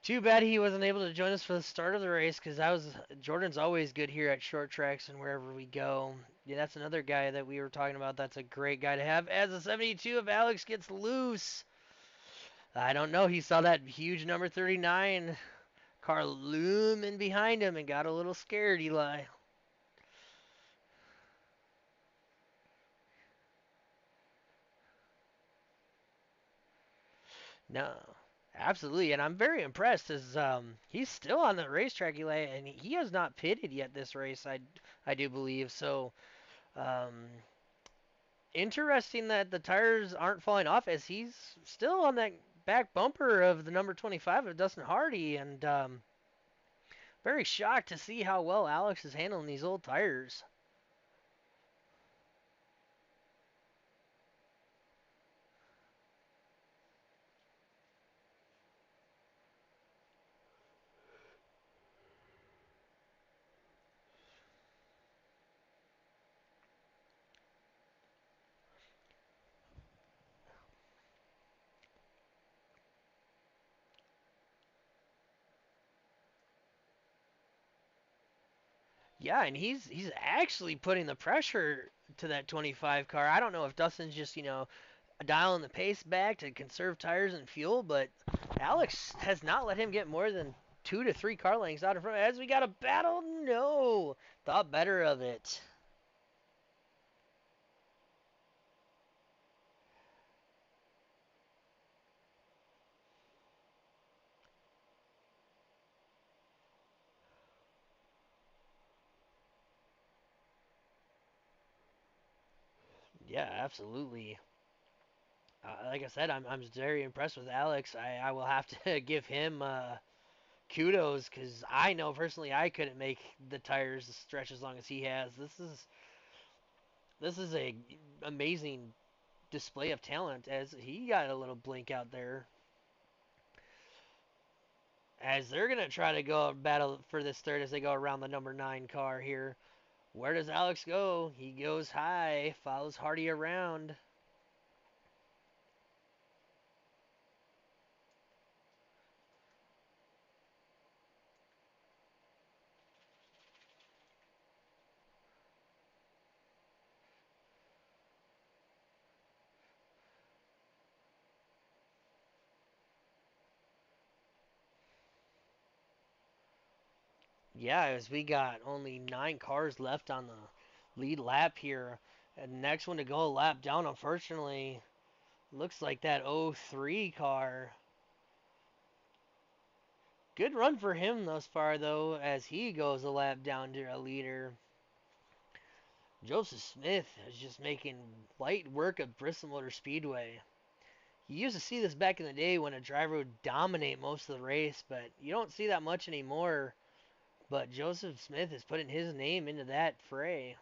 Too bad he wasn't able to join us for the start of the race because I was Jordan's always good here at short tracks and wherever we go. Yeah, that's another guy that we were talking about. That's a great guy to have. As a 72, if Alex gets loose, I don't know. He saw that huge number 39 car looming behind him and got a little scared, Eli. No, absolutely, and I'm very impressed as he's still on the racetrack, Eli, and he has not pitted yet this race. I do believe so. Um, Interesting that the tires aren't falling off as he's still on that back bumper of the number 25 of Dustin Hardee, and very shocked to see how well Alex is handling these old tires. Yeah, and he's actually putting the pressure to that 25 car. I don't know if Dustin's just dialing the pace back to conserve tires and fuel, but Alex has not let him get more than 2 to 3 car lengths out in front. As we got a battle, no, thought better of it. Yeah, absolutely. Like I said, I'm very impressed with Alex. I will have to give him kudos because I know personally I couldn't make the tires stretch as long as he has. This is a amazing display of talent as he got a little blink out there. As they're gonna try to go battle for this third as they go around the number 9 car here. Where does Alex go? He goes high, follows Hardy around. Yeah, as we got only 9 cars left on the lead lap here. And next one to go a lap down, unfortunately, looks like that '03 car. Good run for him thus far, though, as he goes a lap down to a leader. Joseph Smith is just making light work of Bristol Motor Speedway. You used to see this back in the day when a driver would dominate most of the race, but you don't see that much anymore. But Joseph Smith is putting his name into that fray.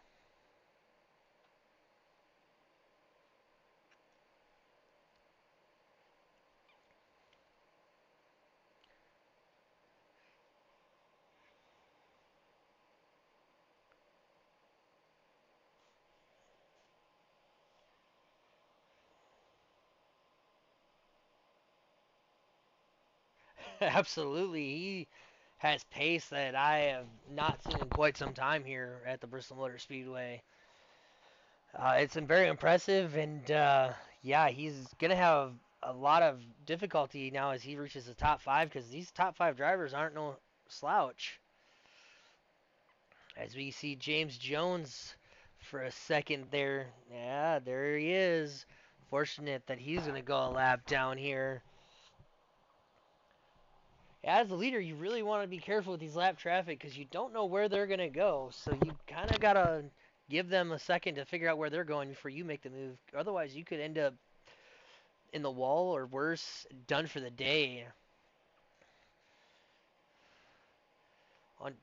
Absolutely, he has pace that I have not seen in quite some time here at the Bristol Motor Speedway. It's been very impressive, and yeah, he's gonna have a lot of difficulty now as he reaches the top 5 because these top 5 drivers aren't no slouch. As we see James Jones for a second there, yeah, there he is. Fortunate that he's gonna go a lap down here. As a leader, you really want to be careful with these lap traffic because you don't know where they're going to go. So you kind of got to give them a second to figure out where they're going before you make the move. Otherwise, you could end up in the wall or worse, done for the day. On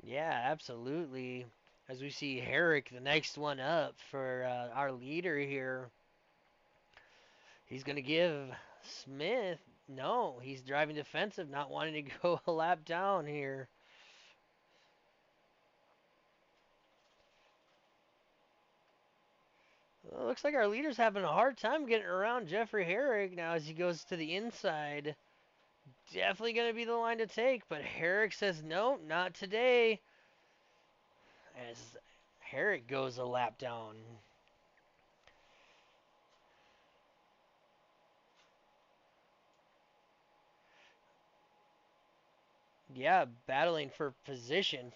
Yeah, absolutely. As we see Herrick, the next one up for our leader here. He's going to give Smith. No, he's driving defensive, not wanting to go a lap down here. Well, looks like our leader's having a hard time getting around Jeffrey Herrick now as he goes to the inside. Definitely going to be the line to take, but Herrick says no, not today. As Herrick goes a lap down. Yeah, battling for position.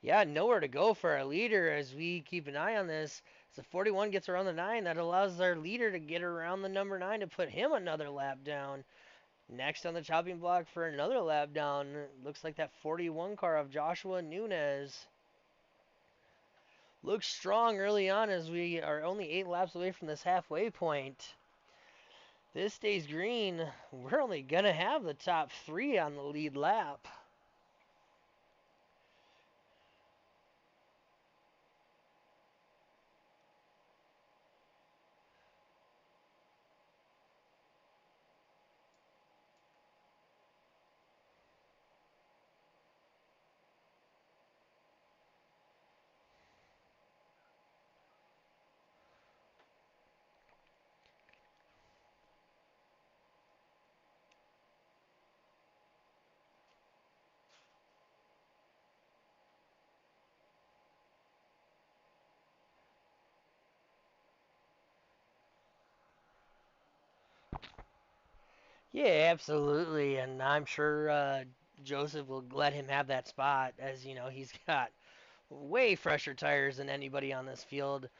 Yeah, nowhere to go for our leader as we keep an eye on this. As the 41 gets around the 9, that allows our leader to get around the number 9 to put him another lap down. Next on the chopping block for another lap down, looks like that 41 car of Joshua Nunez. Looks strong early on as we are only 8 laps away from this halfway point. This stays green. We're only going to have the top 3 on the lead lap. Yeah, absolutely, and I'm sure Joseph will let him have that spot, as you know he's got way fresher tires than anybody on this field.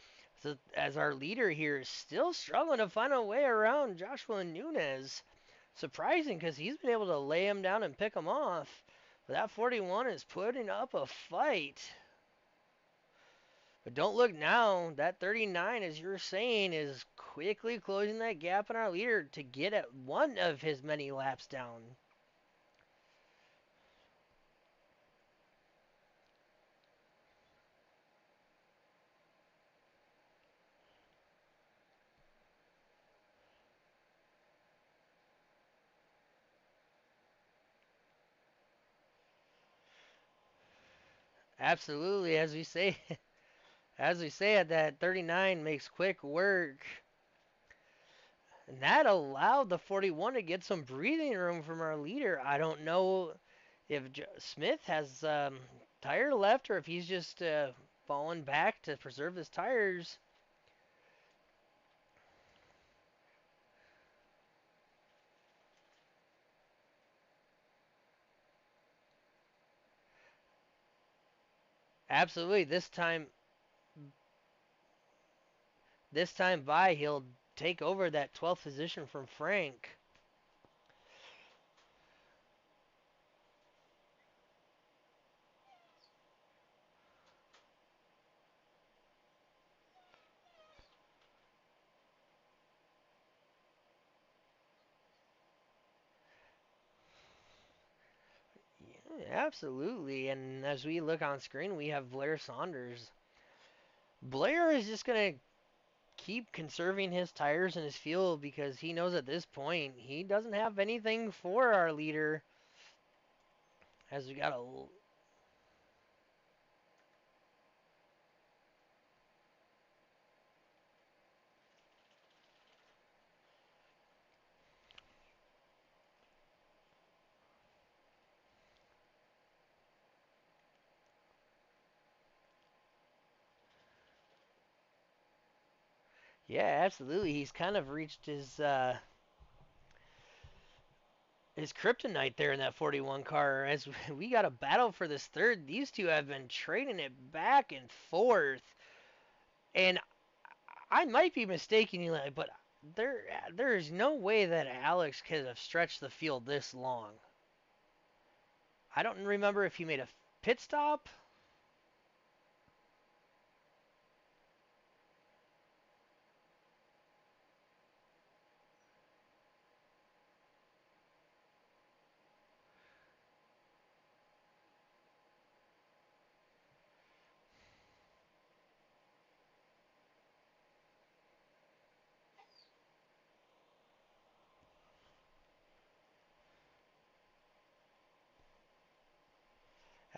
So as our leader here is still struggling to find a way around Joshua Nunez, surprising because he's been able to lay him down and pick him off. But that 41 is putting up a fight. But don't look now. That 39, as you're saying, is quickly closing that gap on our leader to get at one of his many laps down. Absolutely, as we say it, that 39 makes quick work. And that allowed the 41 to get some breathing room from our leader. I don't know if Smith has tire left or if he's just falling back to preserve his tires. Absolutely, this time by he'll take over that 12th position from Frank. Yeah, absolutely, and as we look on screen, we have Blair Saunders. Blair is just gonna keep conserving his tires and his fuel because he knows at this point he doesn't have anything for our leader. As we got a yeah, absolutely. He's kind of reached his kryptonite there in that 41 car. As we got a battle for this third, these two have been trading it back and forth, and I might be mistaken, Eli, but there is no way that Alex could have stretched the field this long. I don't remember if he made a pit stop.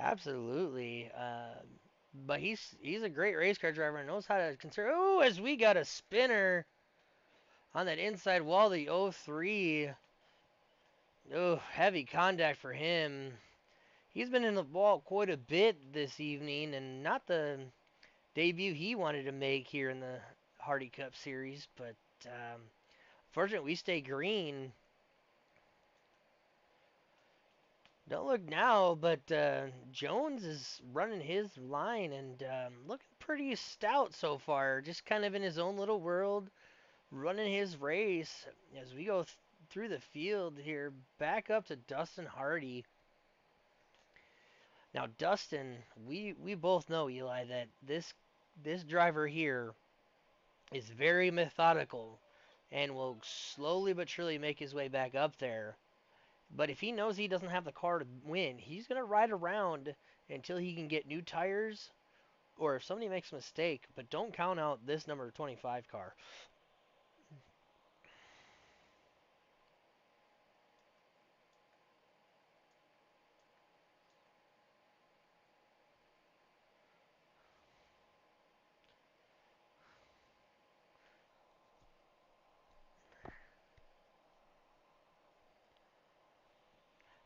Absolutely. But he's a great race car driver and knows how to consider. Oh, as we got a spinner on that inside wall, the 03. Oh, heavy contact for him. He's been in the ball quite a bit this evening, and not the debut he wanted to make here in the Hardee Cup Series. But fortunately, we stay green. Don't look now, but Jones is running his line and looking pretty stout so far. Just kind of in his own little world, running his race as we go through the field here. Back up to Dustin Hardee. Now, Dustin, we both know, Eli, that this driver here is very methodical and will slowly but surely make his way back up there. But if he knows he doesn't have the car to win, he's going to ride around until he can get new tires or if somebody makes a mistake. But don't count out this number 25 car.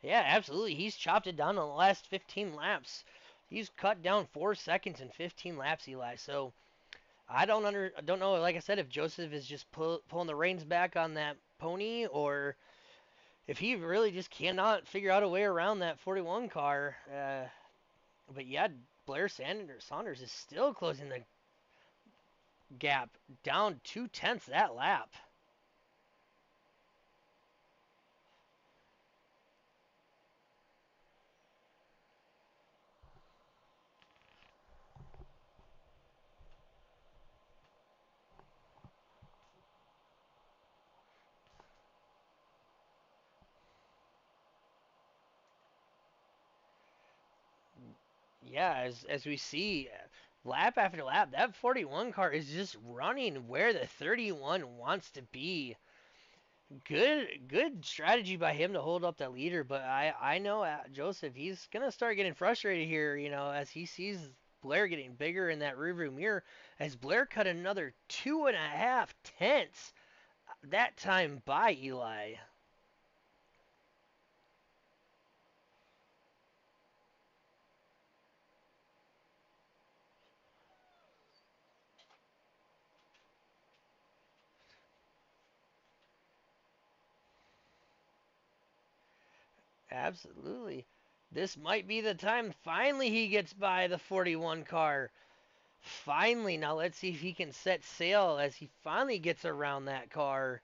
Yeah, absolutely. He's chopped it down in the last 15 laps. He's cut down 4 seconds in 15 laps, Eli. So I don't know. Like I said, if Joseph is just pulling the reins back on that pony, or if he really just cannot figure out a way around that 41 car. But yeah, Blair Saunders is still closing the gap down 2/10 that lap. Yeah, as we see, lap after lap, that 41 car is just running where the 31 wants to be. Good strategy by him to hold up that leader, but I know Joseph, he's gonna start getting frustrated here, as he sees Blair getting bigger in that rearview mirror, as Blair cut another 2.5 tenths that time by Eli. Absolutely. This might be the time finally he gets by the 41 car. Finally, now let's see if he can set sail as he finally gets around that car.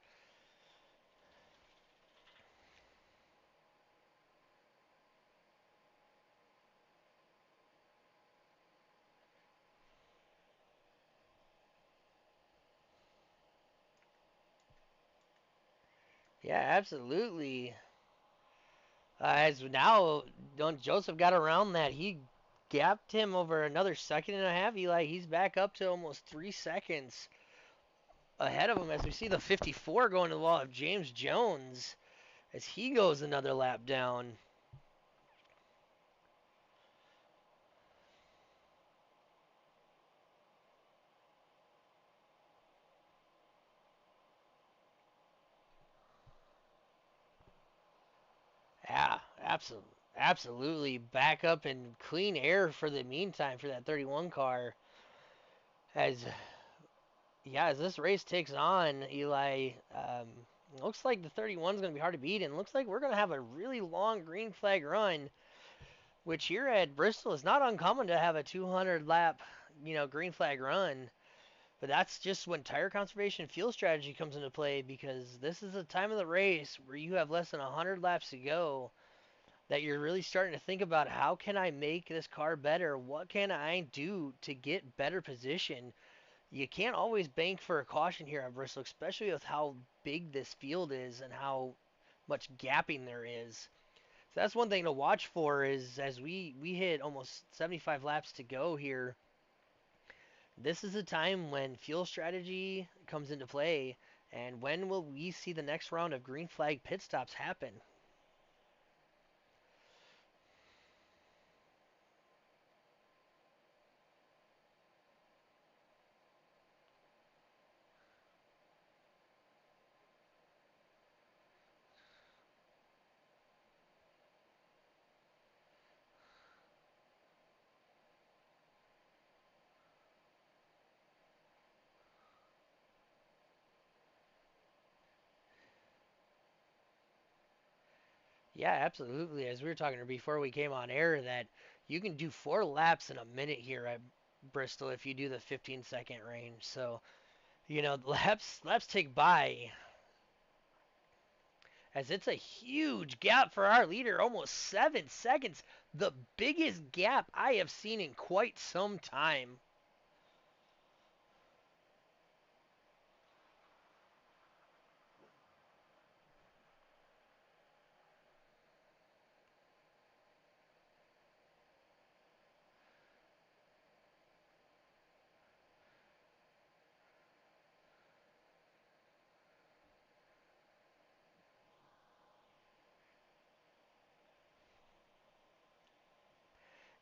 Yeah, absolutely. As now, don't Joseph got around that, he gapped him over another second and a half. Eli, he's back up to almost 3 seconds ahead of him as we see the 54 going to the wall of James Jones as he goes another lap down. Yeah, absolutely. Back up in clean air for the meantime for that 31 car. As yeah, as this race takes on, Eli, looks like the 31 is going to be hard to beat, and looks like we're going to have a really long green flag run, which here at Bristol is not uncommon to have a 200 lap, green flag run. But that's just when tire conservation and fuel strategy comes into play because this is the time of the race where you have less than 100 laps to go that you're really starting to think about how can I make this car better? What can I do to get better position? You can't always bank for a caution here at Bristol, especially with how big this field is and how much gapping there is. So that's one thing to watch for is as we hit almost 75 laps to go here. This is a time when fuel strategy comes into play, and when will we see the next round of green flag pit stops happen? Yeah, absolutely. As we were talking before we came on air, that you can do 4 laps in a minute here at Bristol if you do the 15-second range. So, laps tick by as it's a huge gap for our leader, almost 7 seconds, the biggest gap I have seen in quite some time.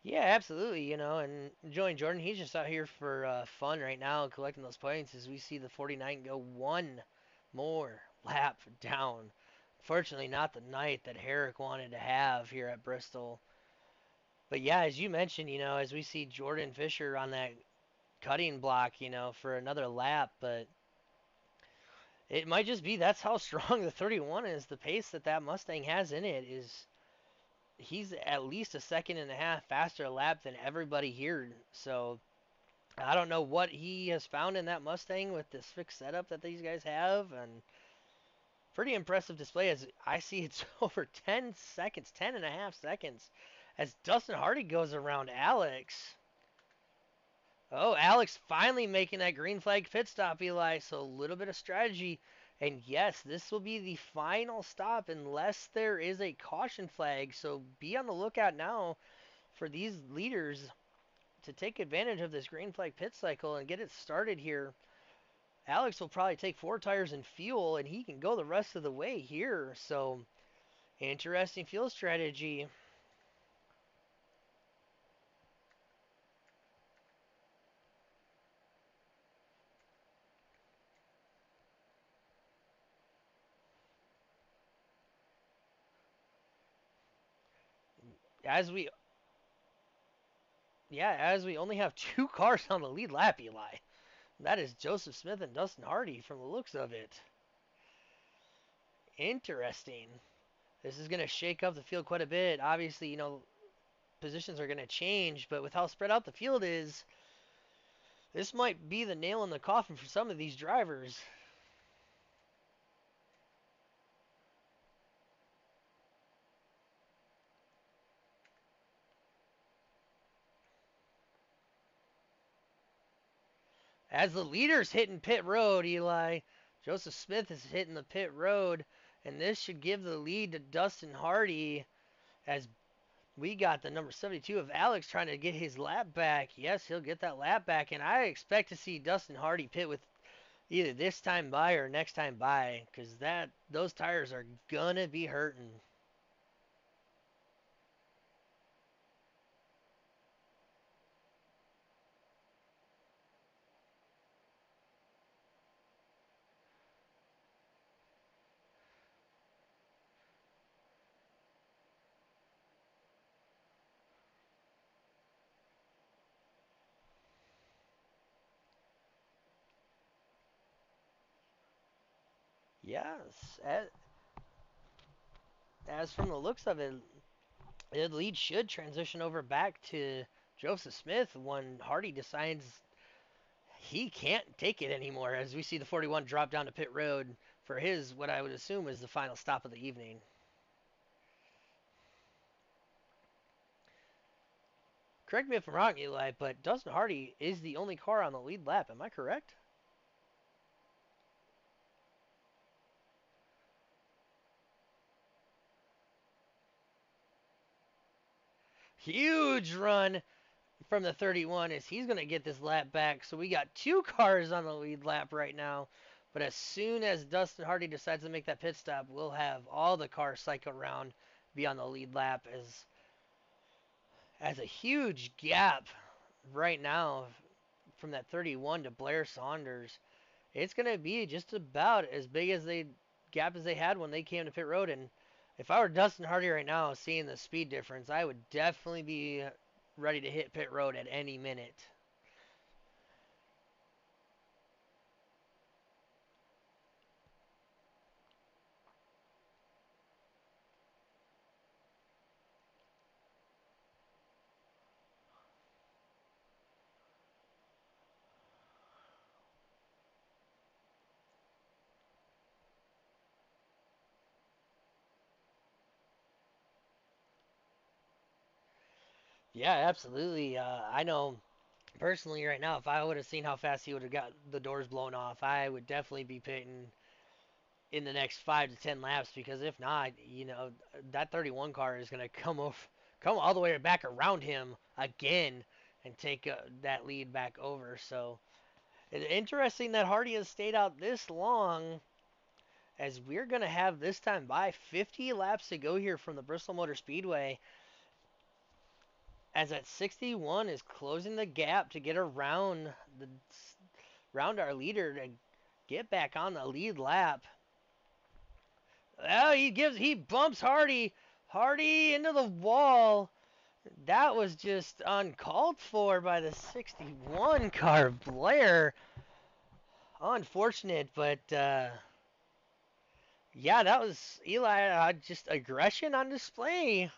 Yeah, absolutely. And enjoying Jordan, he's just out here for fun right now, collecting those points as we see the 49 go one more lap down. Fortunately, not the night that Herrick wanted to have here at Bristol. But yeah, as you mentioned, as we see Jordan Fisher on that cutting block, for another lap, but it might just be that's how strong the 31 is. The pace that Mustang has in it is he's at least a second and a half faster lap than everybody here. So I don't know what he has found in that Mustang with this fixed setup that these guys have, and pretty impressive display as I see it's over 10 seconds, 10 and a half seconds as Dustin Hardy goes around Alex. Oh, Alex finally making that green flag pit stop, Eli. So a little bit of strategy. And yes, this will be the final stop unless there is a caution flag. So be on the lookout now for these leaders to take advantage of this green flag pit cycle and get it started here. Alex will probably take 4 tires and fuel, and he can go the rest of the way here. So interesting fuel strategy. As we as we only have 2 cars on the lead lap, Eli. That is Joseph Smith and Dustin Hardy from the looks of it. Interesting. This is going to shake up the field quite a bit. Obviously, positions are going to change, but with how spread out the field is, this might be the nail in the coffin for some of these drivers. As the leader's hitting pit road, Eli, Joseph Smith is hitting the pit road, and this should give the lead to Dustin Hardy as we got the number 72 of Alex trying to get his lap back. Yes, he'll get that lap back, and I expect to see Dustin Hardy pit with either this time by or next time by, because those tires are gonna be hurting. Yes, as from the looks of it, the lead should transition over back to Joseph Smith when Hardy decides he can't take it anymore. As we see the 41 drop down to pit road for his, what I would assume is the final stop of the evening. Correct me if I'm wrong, Eli, but Dustin Hardy is the only car on the lead lap. Am I correct? Huge run from the 31 as he's going to get this lap back. So we got 2 cars on the lead lap right now. But as soon as Dustin Hardy decides to make that pit stop, we'll have all the cars cycle around, be on the lead lap as a huge gap right now from that 31 to Blair Saunders. It's going to be just about as big as they gap as they had when they came to pit road. And if I were Dustin Hardy right now, seeing the speed difference, I would definitely be ready to hit pit road at any minute. Yeah, absolutely. I know personally right now, if I would have seen how fast he would have got the doors blown off, I would definitely be pitting in the next 5 to 10 laps because if not, that 31 car is going to come all the way back around him again and take that lead back over. So it's interesting that Hardy has stayed out this long as we're going to have this time by 50 laps to go here from the Bristol Motor Speedway as that 61 is closing the gap to get around our leader to get back on the lead lap. Oh, he bumps Hardy into the wall. That was just uncalled for by the 61 car Blair. Unfortunate, but yeah, that was Eli. Just aggression on display.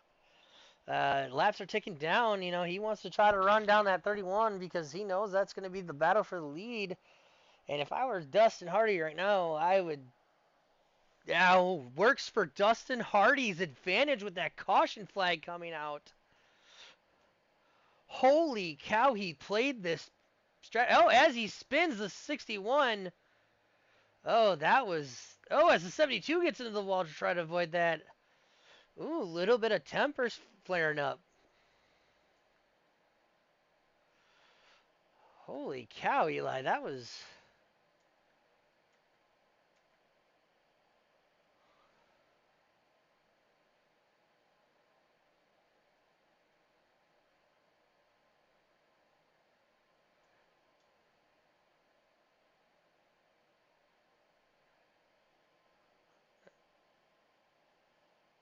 Laps are ticking down. He wants to try to run down that 31 because he knows that's going to be the battle for the lead. And if I were Dustin Hardy right now, I would. Now works for Dustin Hardy's advantage with that caution flag coming out. Holy cow, he played this. Oh, as he spins the 61. Oh, that was. Oh, as the 72 gets into the wall to try to avoid that. Ooh, a little bit of tempers flaring up. Holy cow, Eli, that was.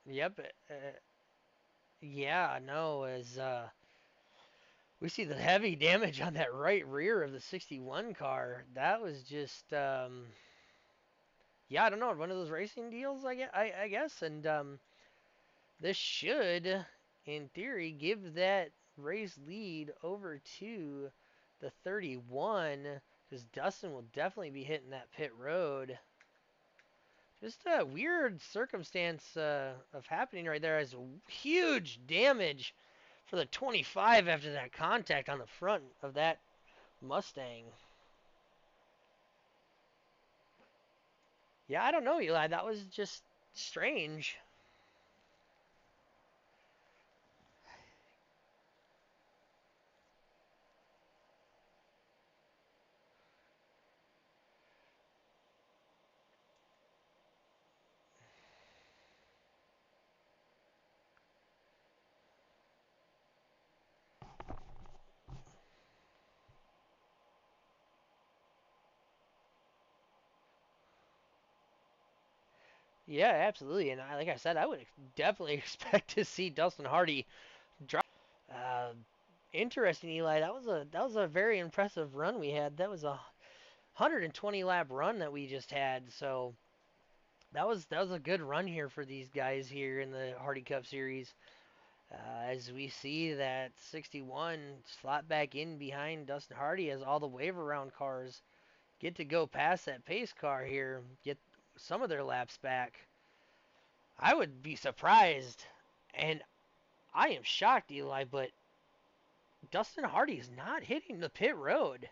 Yep. Yeah, no, as we see the heavy damage on that right rear of the 61 car. That was just, yeah, I don't know, one of those racing deals, I guess. And this should, in theory, give that race lead over to the 31, because Dustin will definitely be hitting that pit road. Just a weird circumstance of happening right there as huge damage for the 25 after that contact on the front of that Mustang. Yeah, I don't know, Eli. That was just strange. Yeah, absolutely. And like I said, I would definitely expect to see Dustin Hardy drop. Uh, Interesting, Eli. That was a very impressive run we had. That was a 120 lap run that we just had. So that was a good run here for these guys here in the Hardy Cup Series. As we see that 61 slot back in behind Dustin Hardy as all the wave around cars get to go past that pace car here, get some of their laps back. I would be surprised, and I am shocked, Eli, but Dustin Hardy is not hitting the pit road.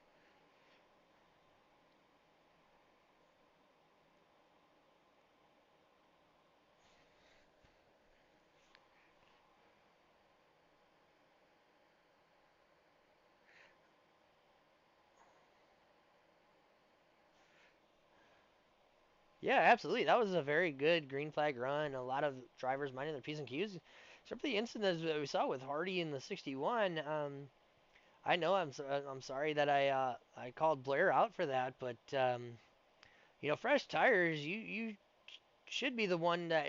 Yeah, absolutely. That was a very good green flag run. A lot of drivers minding their P's and Q's. Except for the incident that we saw with Hardy in the 61. I know I'm sorry that I called Blair out for that, but fresh tires, you should be the one that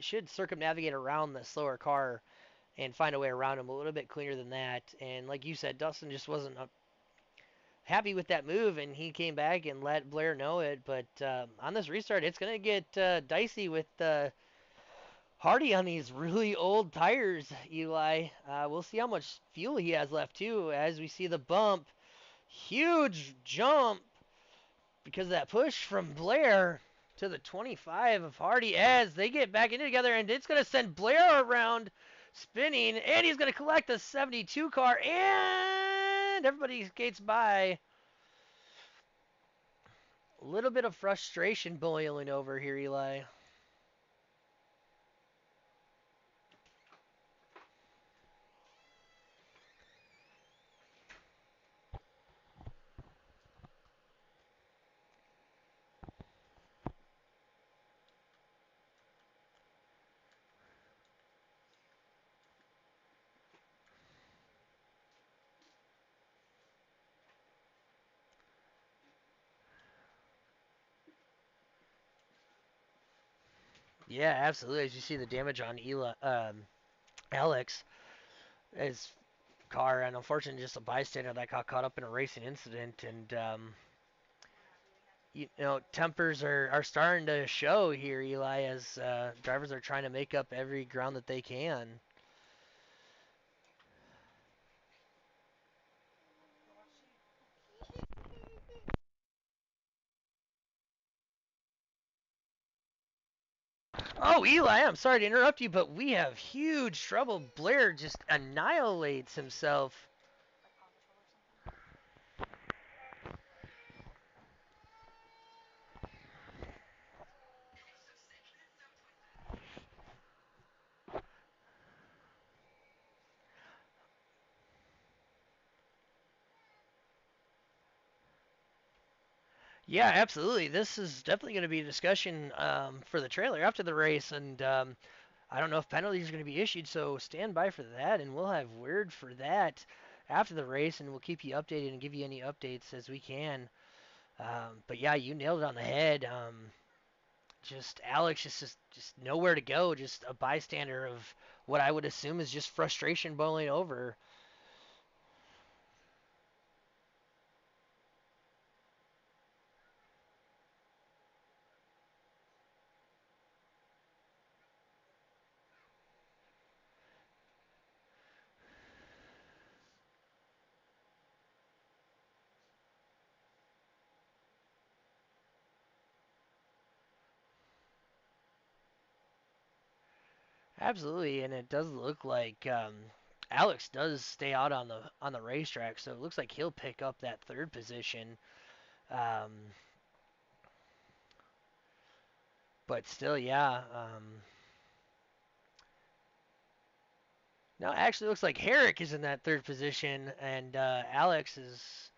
should circumnavigate around the slower car and find a way around him a little bit cleaner than that. And like you said, Dustin just wasn't happy with that move, and he came back and let Blair know it. But on this restart, it's gonna get dicey with Hardy on these really old tires, Eli. We'll see how much fuel he has left too, as we see the bump. Huge jump because of that push from Blair to the 25 of Hardy as they get back into together, and it's going to send Blair around spinning, and he's going to collect the 72 car, and everybody skates by. A little bit of frustration boiling over here, Eli. Yeah, absolutely. As you see the damage on Alex, his car, and unfortunately just a bystander that got caught up in a racing incident, and tempers are starting to show here, Eli, as drivers are trying to make up every ground that they can. Oh, Eli, I'm sorry to interrupt you, but we have huge trouble. Blair just annihilates himself. Yeah, absolutely. This is definitely going to be a discussion for the trailer after the race, and I don't know if penalties are going to be issued, so stand by for that, and we'll have word for that after the race, and we'll keep you updated and give you any updates as we can. But yeah, you nailed it on the head. Just Alex just nowhere to go, just a bystander of what I would assume is just frustration boiling over. Absolutely, and it does look like Alex does stay out on the racetrack, so it looks like he'll pick up that third position. Um, but still, yeah. No, it actually looks like Herrick is in that third position, and Alex is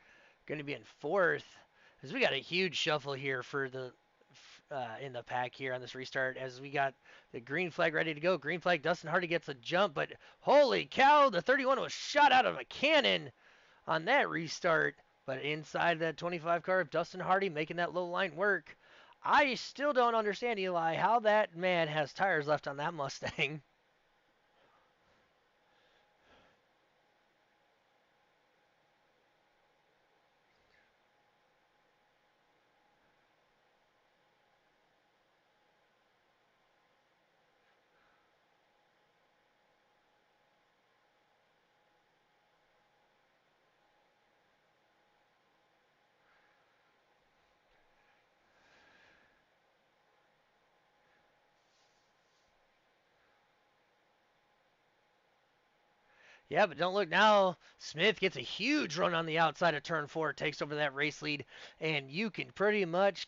going to be in fourth. As we got a huge shuffle here for the in the pack here on this restart, as we got the green flag ready to go. Green flag, Dustin Hardy gets a jump, but holy cow, the 31 was shot out of a cannon on that restart. But inside that 25 car of Dustin Hardy making that low line work. I still don't understand, Eli, how that man has tires left on that Mustang. Yeah, but don't look now. Smith gets a huge run on the outside of turn four, takes over that race lead, and you can pretty much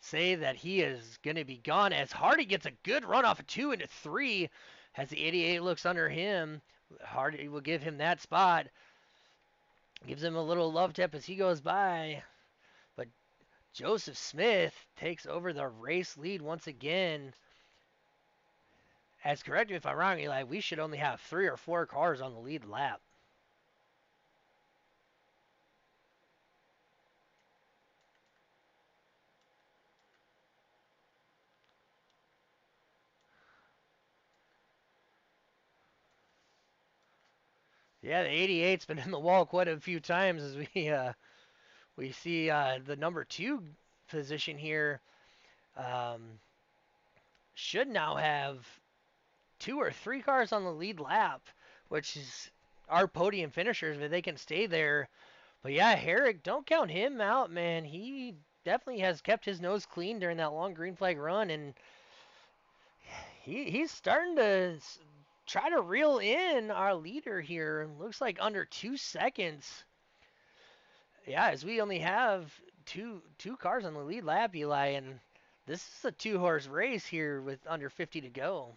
say that he is going to be gone as Hardy gets a good run off of two into three. As the 88 looks under him, Hardy will give him that spot. Gives him a little love tap as he goes by. But Joseph Smith takes over the race lead once again. As correct me if I'm wrong, Eli, we should only have 3 or 4 cars on the lead lap. Yeah, the 88's been in the wall quite a few times as we see the number 2 position here um, should now have 2 or 3 cars on the lead lap, which is our podium finishers, but they can stay there. But yeah, Herrick, don't count him out, man. He definitely has kept his nose clean during that long green flag run, and he's starting to. try to reel in our leader here. Looks like under 2 seconds. Yeah, as we only have two cars on the lead lap, Eli, and this is a two-horse race here with under 50 to go.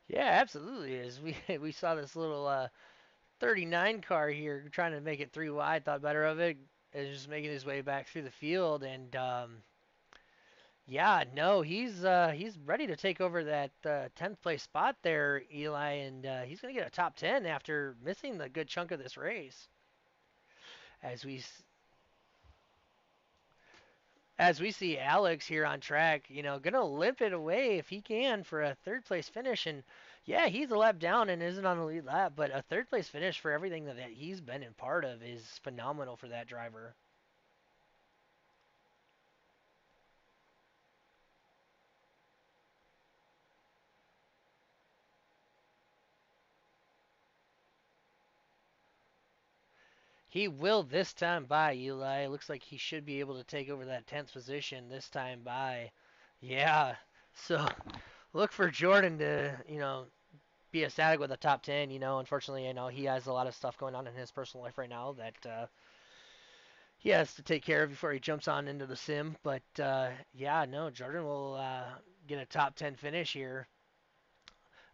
Yeah, absolutely. As we we saw this little 39 car here trying to make it three wide, thought better of it, is just making his way back through the field, and yeah, no, he's ready to take over that 10th place spot there, Eli, and he's gonna get a top 10 after missing the good chunk of this race. As we as we see Alex here on track, gonna limp it away if he can for a third place finish. And yeah, he's a lap down and isn't on the lead lap, but a third place finish for everything that he's been in part of is phenomenal for that driver. He will this time by Eli. Looks like he should be able to take over that 10th position this time by. Yeah. So look for Jordan to, be ecstatic with a top 10. Unfortunately, I know he has a lot of stuff going on in his personal life right now that he has to take care of before he jumps on into the sim. But yeah, no, Jordan will get a top 10 finish here.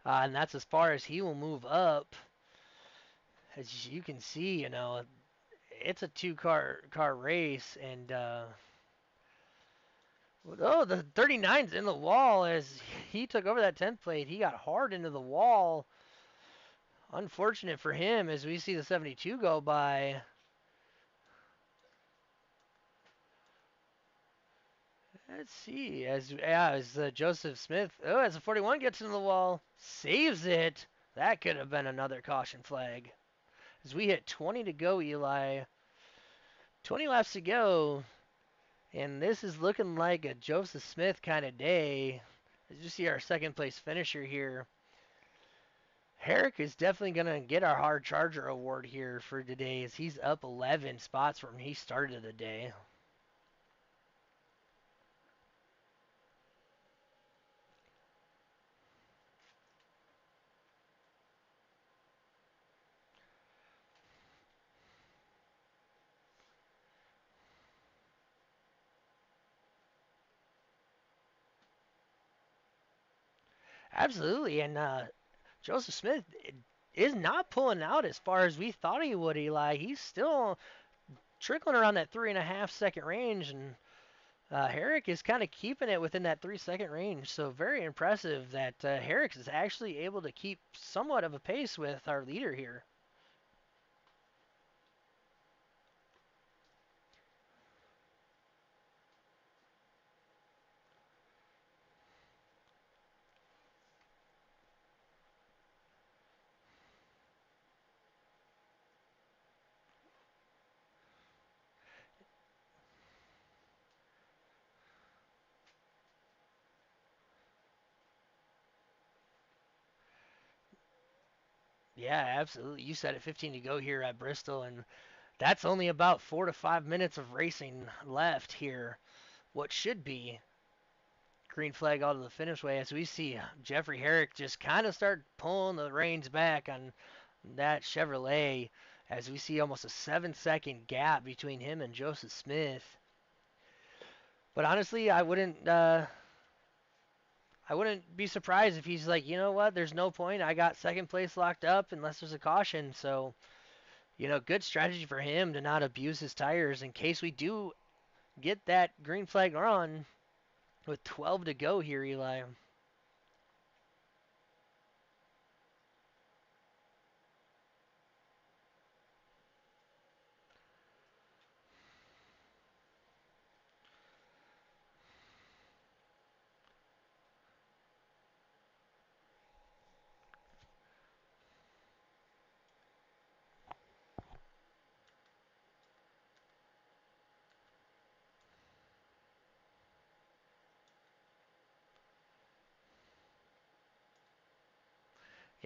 And that's as far as he will move up. As you can see, it's a two car race, and oh, the 39's in the wall as he took over that 10th plate. He got hard into the wall. Unfortunate for him as we see the 72 go by. Let's see. As Joseph Smith, as the 41 gets into the wall, saves it. That could have been another caution flag. As we hit 20 to go, Eli. 20 laps to go. And this is looking like a Joseph Smith kind of day. As you see our second place finisher here. Herrick is definitely going to get our hard charger award here for today as he's up 11 spots from he started the day. Absolutely. And Joseph Smith is not pulling out as far as we thought he would, Eli. He's still trickling around that 3.5 second range, and Herrick is kind of keeping it within that 3 second range. So very impressive that Herrick is actually able to keep somewhat of a pace with our leader here. Yeah, absolutely. You said it, 15 to go here at Bristol, and that's only about 4 to 5 minutes of racing left here. What should be green flag out of the finish way as we see Jeffrey Herrick just kind of start pulling the reins back on that Chevrolet as we see almost a 7 second gap between him and Joseph Smith. But honestly, I wouldn't be surprised if he's like, you know what, there's no point. I got second place locked up unless there's a caution. So, good strategy for him to not abuse his tires in case we do get that green flag run with 12 to go here, Eli.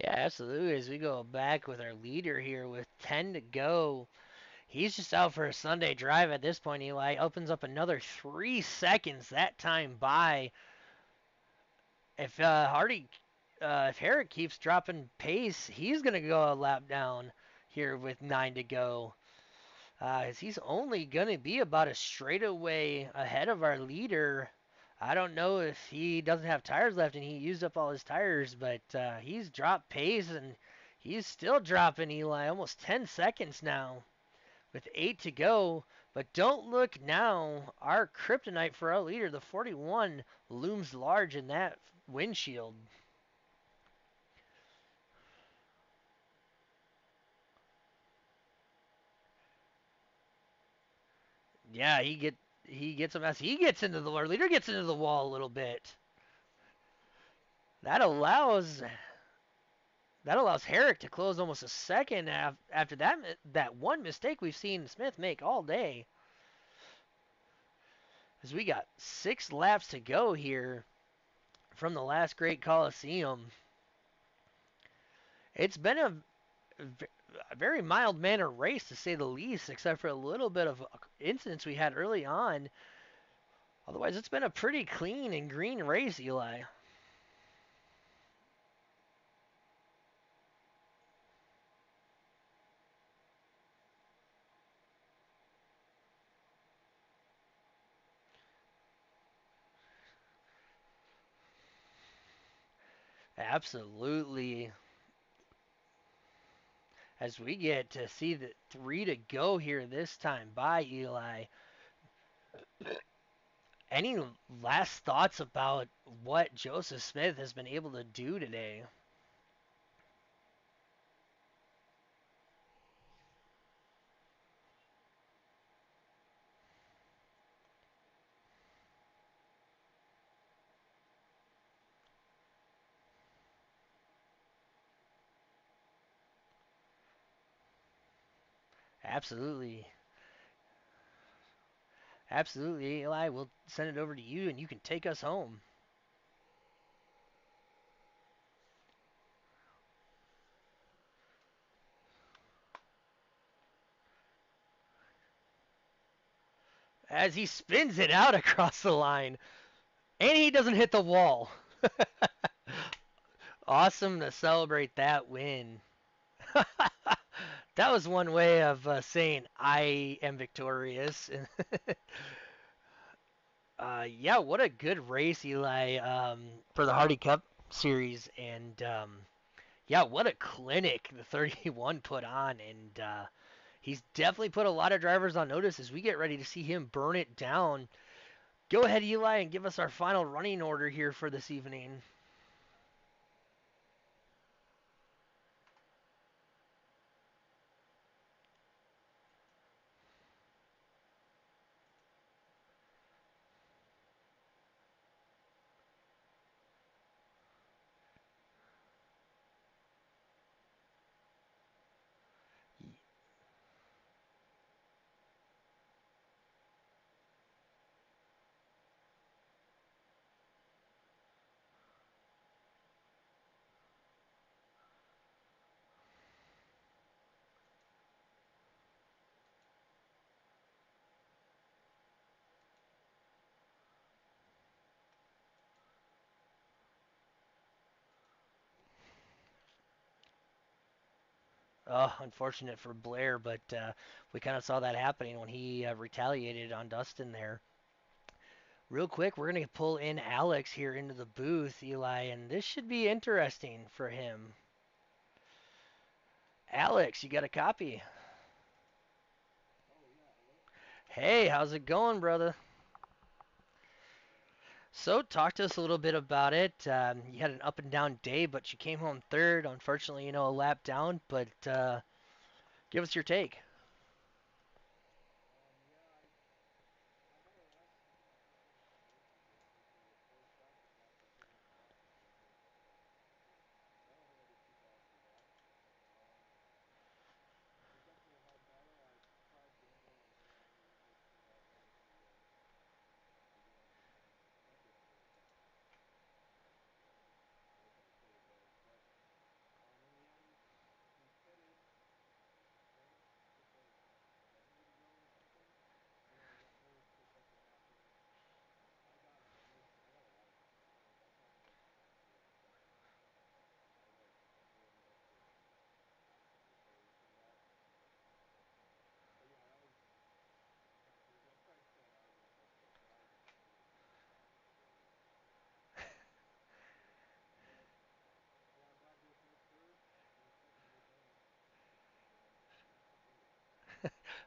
Yeah, absolutely. As we go back with our leader here with 10 to go, he's just out for a Sunday drive at this point. Eli opens up another 3 seconds that time by. If if Herrick keeps dropping pace, he's gonna go a lap down here with 9 to go. As he's only gonna be about a straightaway ahead of our leader. I don't know if he doesn't have tires left and he used up all his tires, but he's dropped pace and he's still dropping Eli almost 10 seconds now with 8 to go. But don't look now. Our kryptonite for our leader, the 41, looms large in that windshield. Yeah, he gets a mess. He gets into the our leader gets into the wall a little bit. That allows that allows Herrick to close almost a second after that one mistake we've seen Smith make all day. As we got 6 laps to go here from the last Great Coliseum. It's been a very mild mannered race to say the least, except for a little bit of incidents we had early on. Otherwise, it's been a pretty clean and green race, Eli. Absolutely. As we get to see the 3 to go here this time by Eli. Any last thoughts about what Joseph Smith has been able to do today? Absolutely. Absolutely, Eli. We'll send it over to you and you can take us home. As he spins it out across the line and he doesn't hit the wall. Awesome to celebrate that win. That was one way of saying I am victorious. Yeah, what a good race, Eli, for the Hardy Cup series, and yeah, what a clinic the 31 put on, and he's definitely put a lot of drivers on notice as we get ready to see him burn it down. Go ahead, Eli, and give us our final running order here for this evening. Oh, unfortunate for Blair, but we kind of saw that happening when he retaliated on Dustin there. Real quick, we're going to pull in Alex here into the booth, Eli, and this should be interesting for him. Alex, you got a copy? Hey, how's it going, brother? So, talk to us a little bit about it. You had an up and down day, but you came home third. Unfortunately, a lap down, but give us your take.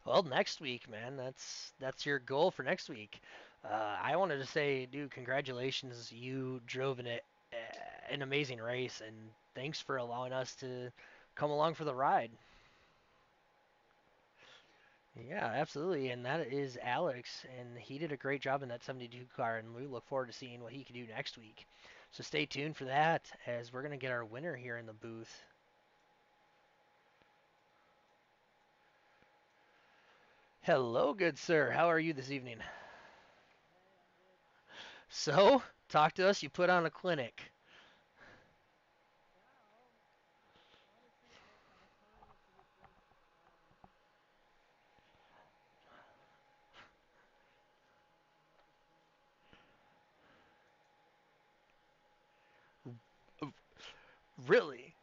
Well, next week, man. That's your goal for next week. I wanted to say, dude, congratulations. You drove an amazing race, and thanks for allowing us to come along for the ride. Yeah, absolutely. And that is Alex, and he did a great job in that 72 car, and we look forward to seeing what he can do next week. So stay tuned for that as we're going to get our winner here in the booth. Hello, good sir. How are you this evening? So, talk to us. You put on a clinic. Really?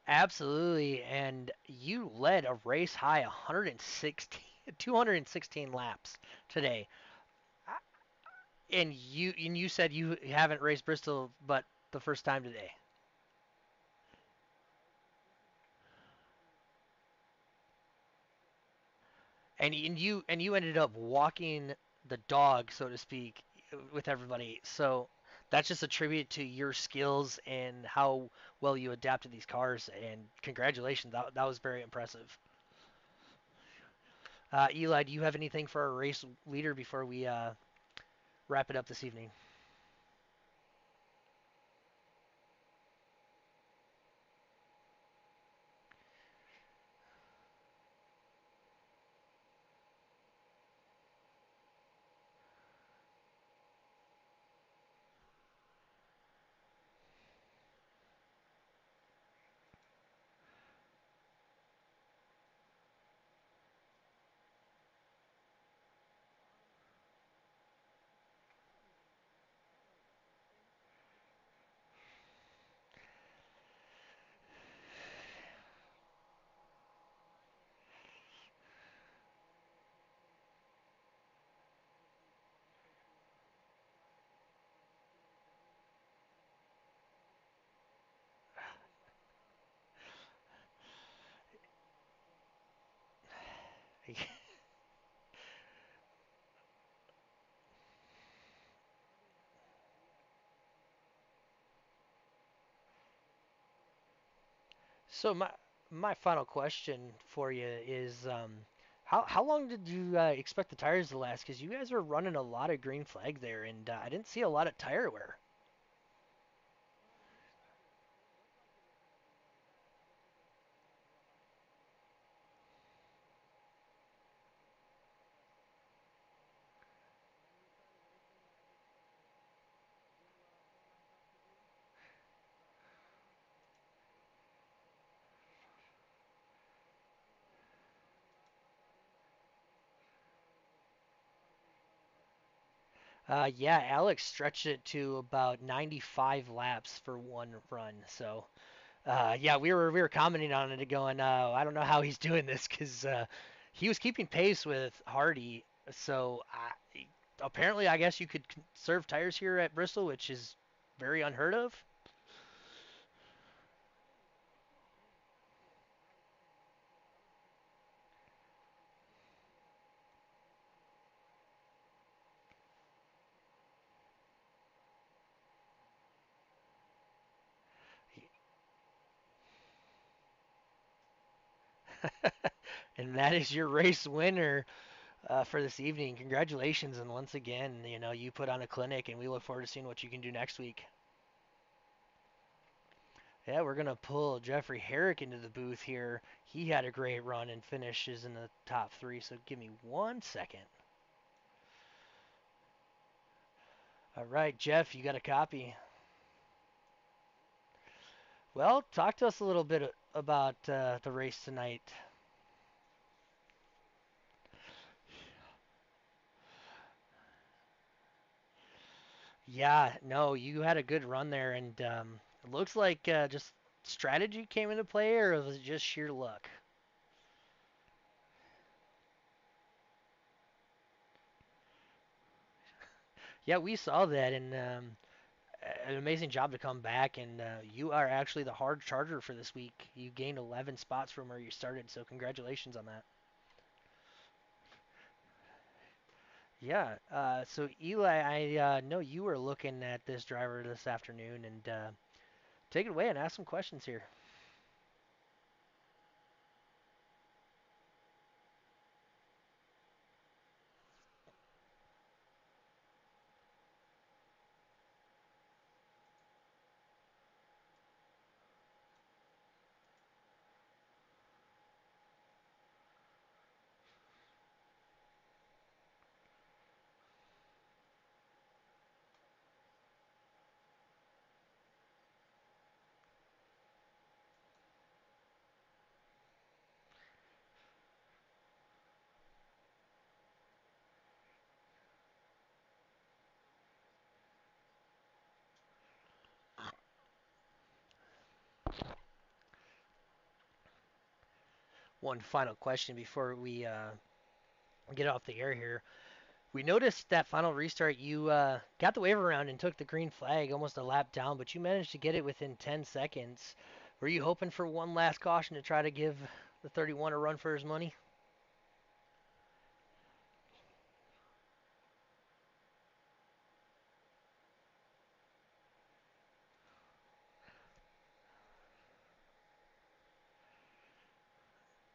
Absolutely. And you led a race high 116, 216 laps today. And you said you haven't raced Bristol but the first time today. And you ended up walking the dog, so to speak, with everybody. So that's just a tribute to your skills and how well you adapted these cars. And congratulations, that was very impressive. Eli, do you have anything for our race leader before we wrap it up this evening? So my final question for you is, how long did you expect the tires to last? Because you guys are running a lot of green flag there, and I didn't see a lot of tire wear. Yeah, Alex stretched it to about 95 laps for one run. So, yeah, we were commenting on it, and going, I don't know how he's doing this because he was keeping pace with Hardee. So, apparently, I guess you could conserve tires here at Bristol, which is very unheard of. And that is your race winner for this evening. Congratulations, and once again, you put on a clinic, and we look forward to seeing what you can do next week. Yeah, we're gonna pull Jeffrey Herrick into the booth here. He had a great run and finishes in the top three. So give me 1 second. All right, Jeff, you got a copy. Well, talk to us a little bit about the race tonight. Yeah, no, you had a good run there, and it looks like just strategy came into play, or was it just sheer luck? Yeah, we saw that, and an amazing job to come back, and you are actually the hard charger for this week. You gained 11 spots from where you started, so congratulations on that. Yeah, so Eli, I know you were looking at this driver this afternoon, and take it away and ask some questions here. One final question before we get off the air here. We noticed that final restart, you got the wave around and took the green flag almost a lap down, but you managed to get it within 10 seconds. Were you hoping for one last caution to try to give the 31 a run for his money?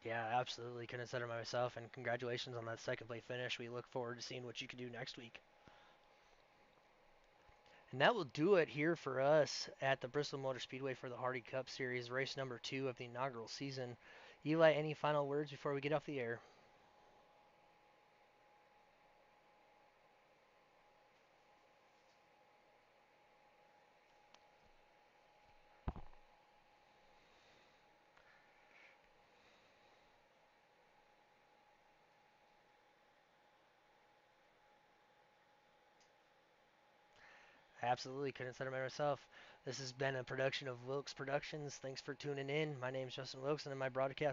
Yeah, absolutely. Couldn't have said it myself, and congratulations on that second place finish. We look forward to seeing what you can do next week. And that will do it here for us at the Bristol Motor Speedway for the Hardy Cup Series, race number 2 of the inaugural season. Eli, any final words before we get off the air? Absolutely, couldn't have said it myself. This has been a production of Wilkes Productions. Thanks for tuning in. My name is Justin Wilkes, and my broadcast